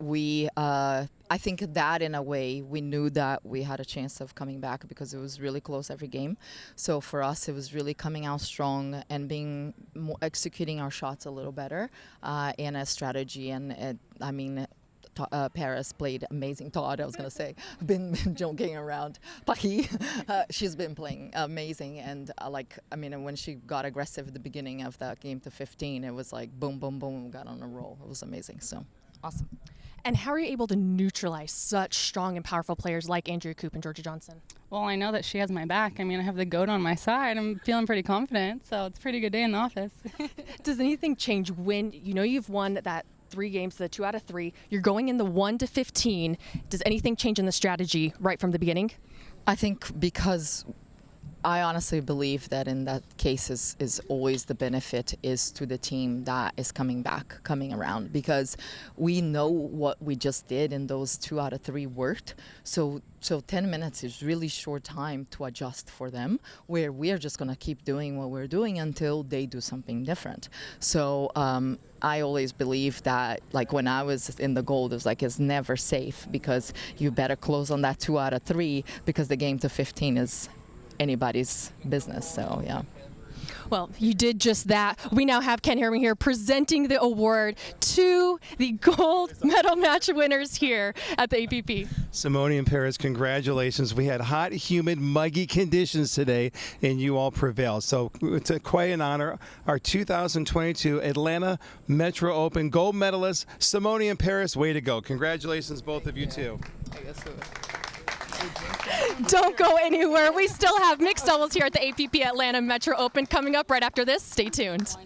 I think that in a way we knew that we had a chance of coming back because it was really close every game. So for us, it was really coming out strong and executing our shots a little better in a strategy. And Paris played amazing. Todd, I was going to say, been joking around. Paris, she's been playing amazing. And when she got aggressive at the beginning of that game to 15, it was like boom, boom, boom, got on a roll. It was amazing. So awesome. And how are you able to neutralize such strong and powerful players like Andrea Koop and Georgia Johnson? Well, I know that she has my back. I mean, I have the GOAT on my side. I'm feeling pretty confident, so it's a pretty good day in the office. Does anything change when you've won that 3 games, the 2 out of 3? You're going in the 1-15. Does anything change in the strategy right from the beginning? I think because I honestly believe that in that case is always the benefit is to the team that is coming around, because we know what we just did in those 2 out of 3 worked. So 10 minutes is really short time to adjust for them, where we are just going to keep doing what we're doing until they do something different. So I always believe that, like when I was in the gold, it was like it's never safe, because you better close on that 2 out of 3 because the game to 15 is anybody's business. So yeah. Well, you did just that. We now have Ken Herring here presenting the award to the gold medal match winners here at the APP. Simone and Paris, congratulations. We had hot, humid, muggy conditions today, and you all prevailed. So it's quite an honor. Our 2022 Atlanta Metro Open gold medalists, Simone and Paris, way to go. Congratulations, both of you, too. Don't go anywhere. We still have mixed doubles here at the APP Atlanta Metro Open coming up right after this. Stay tuned.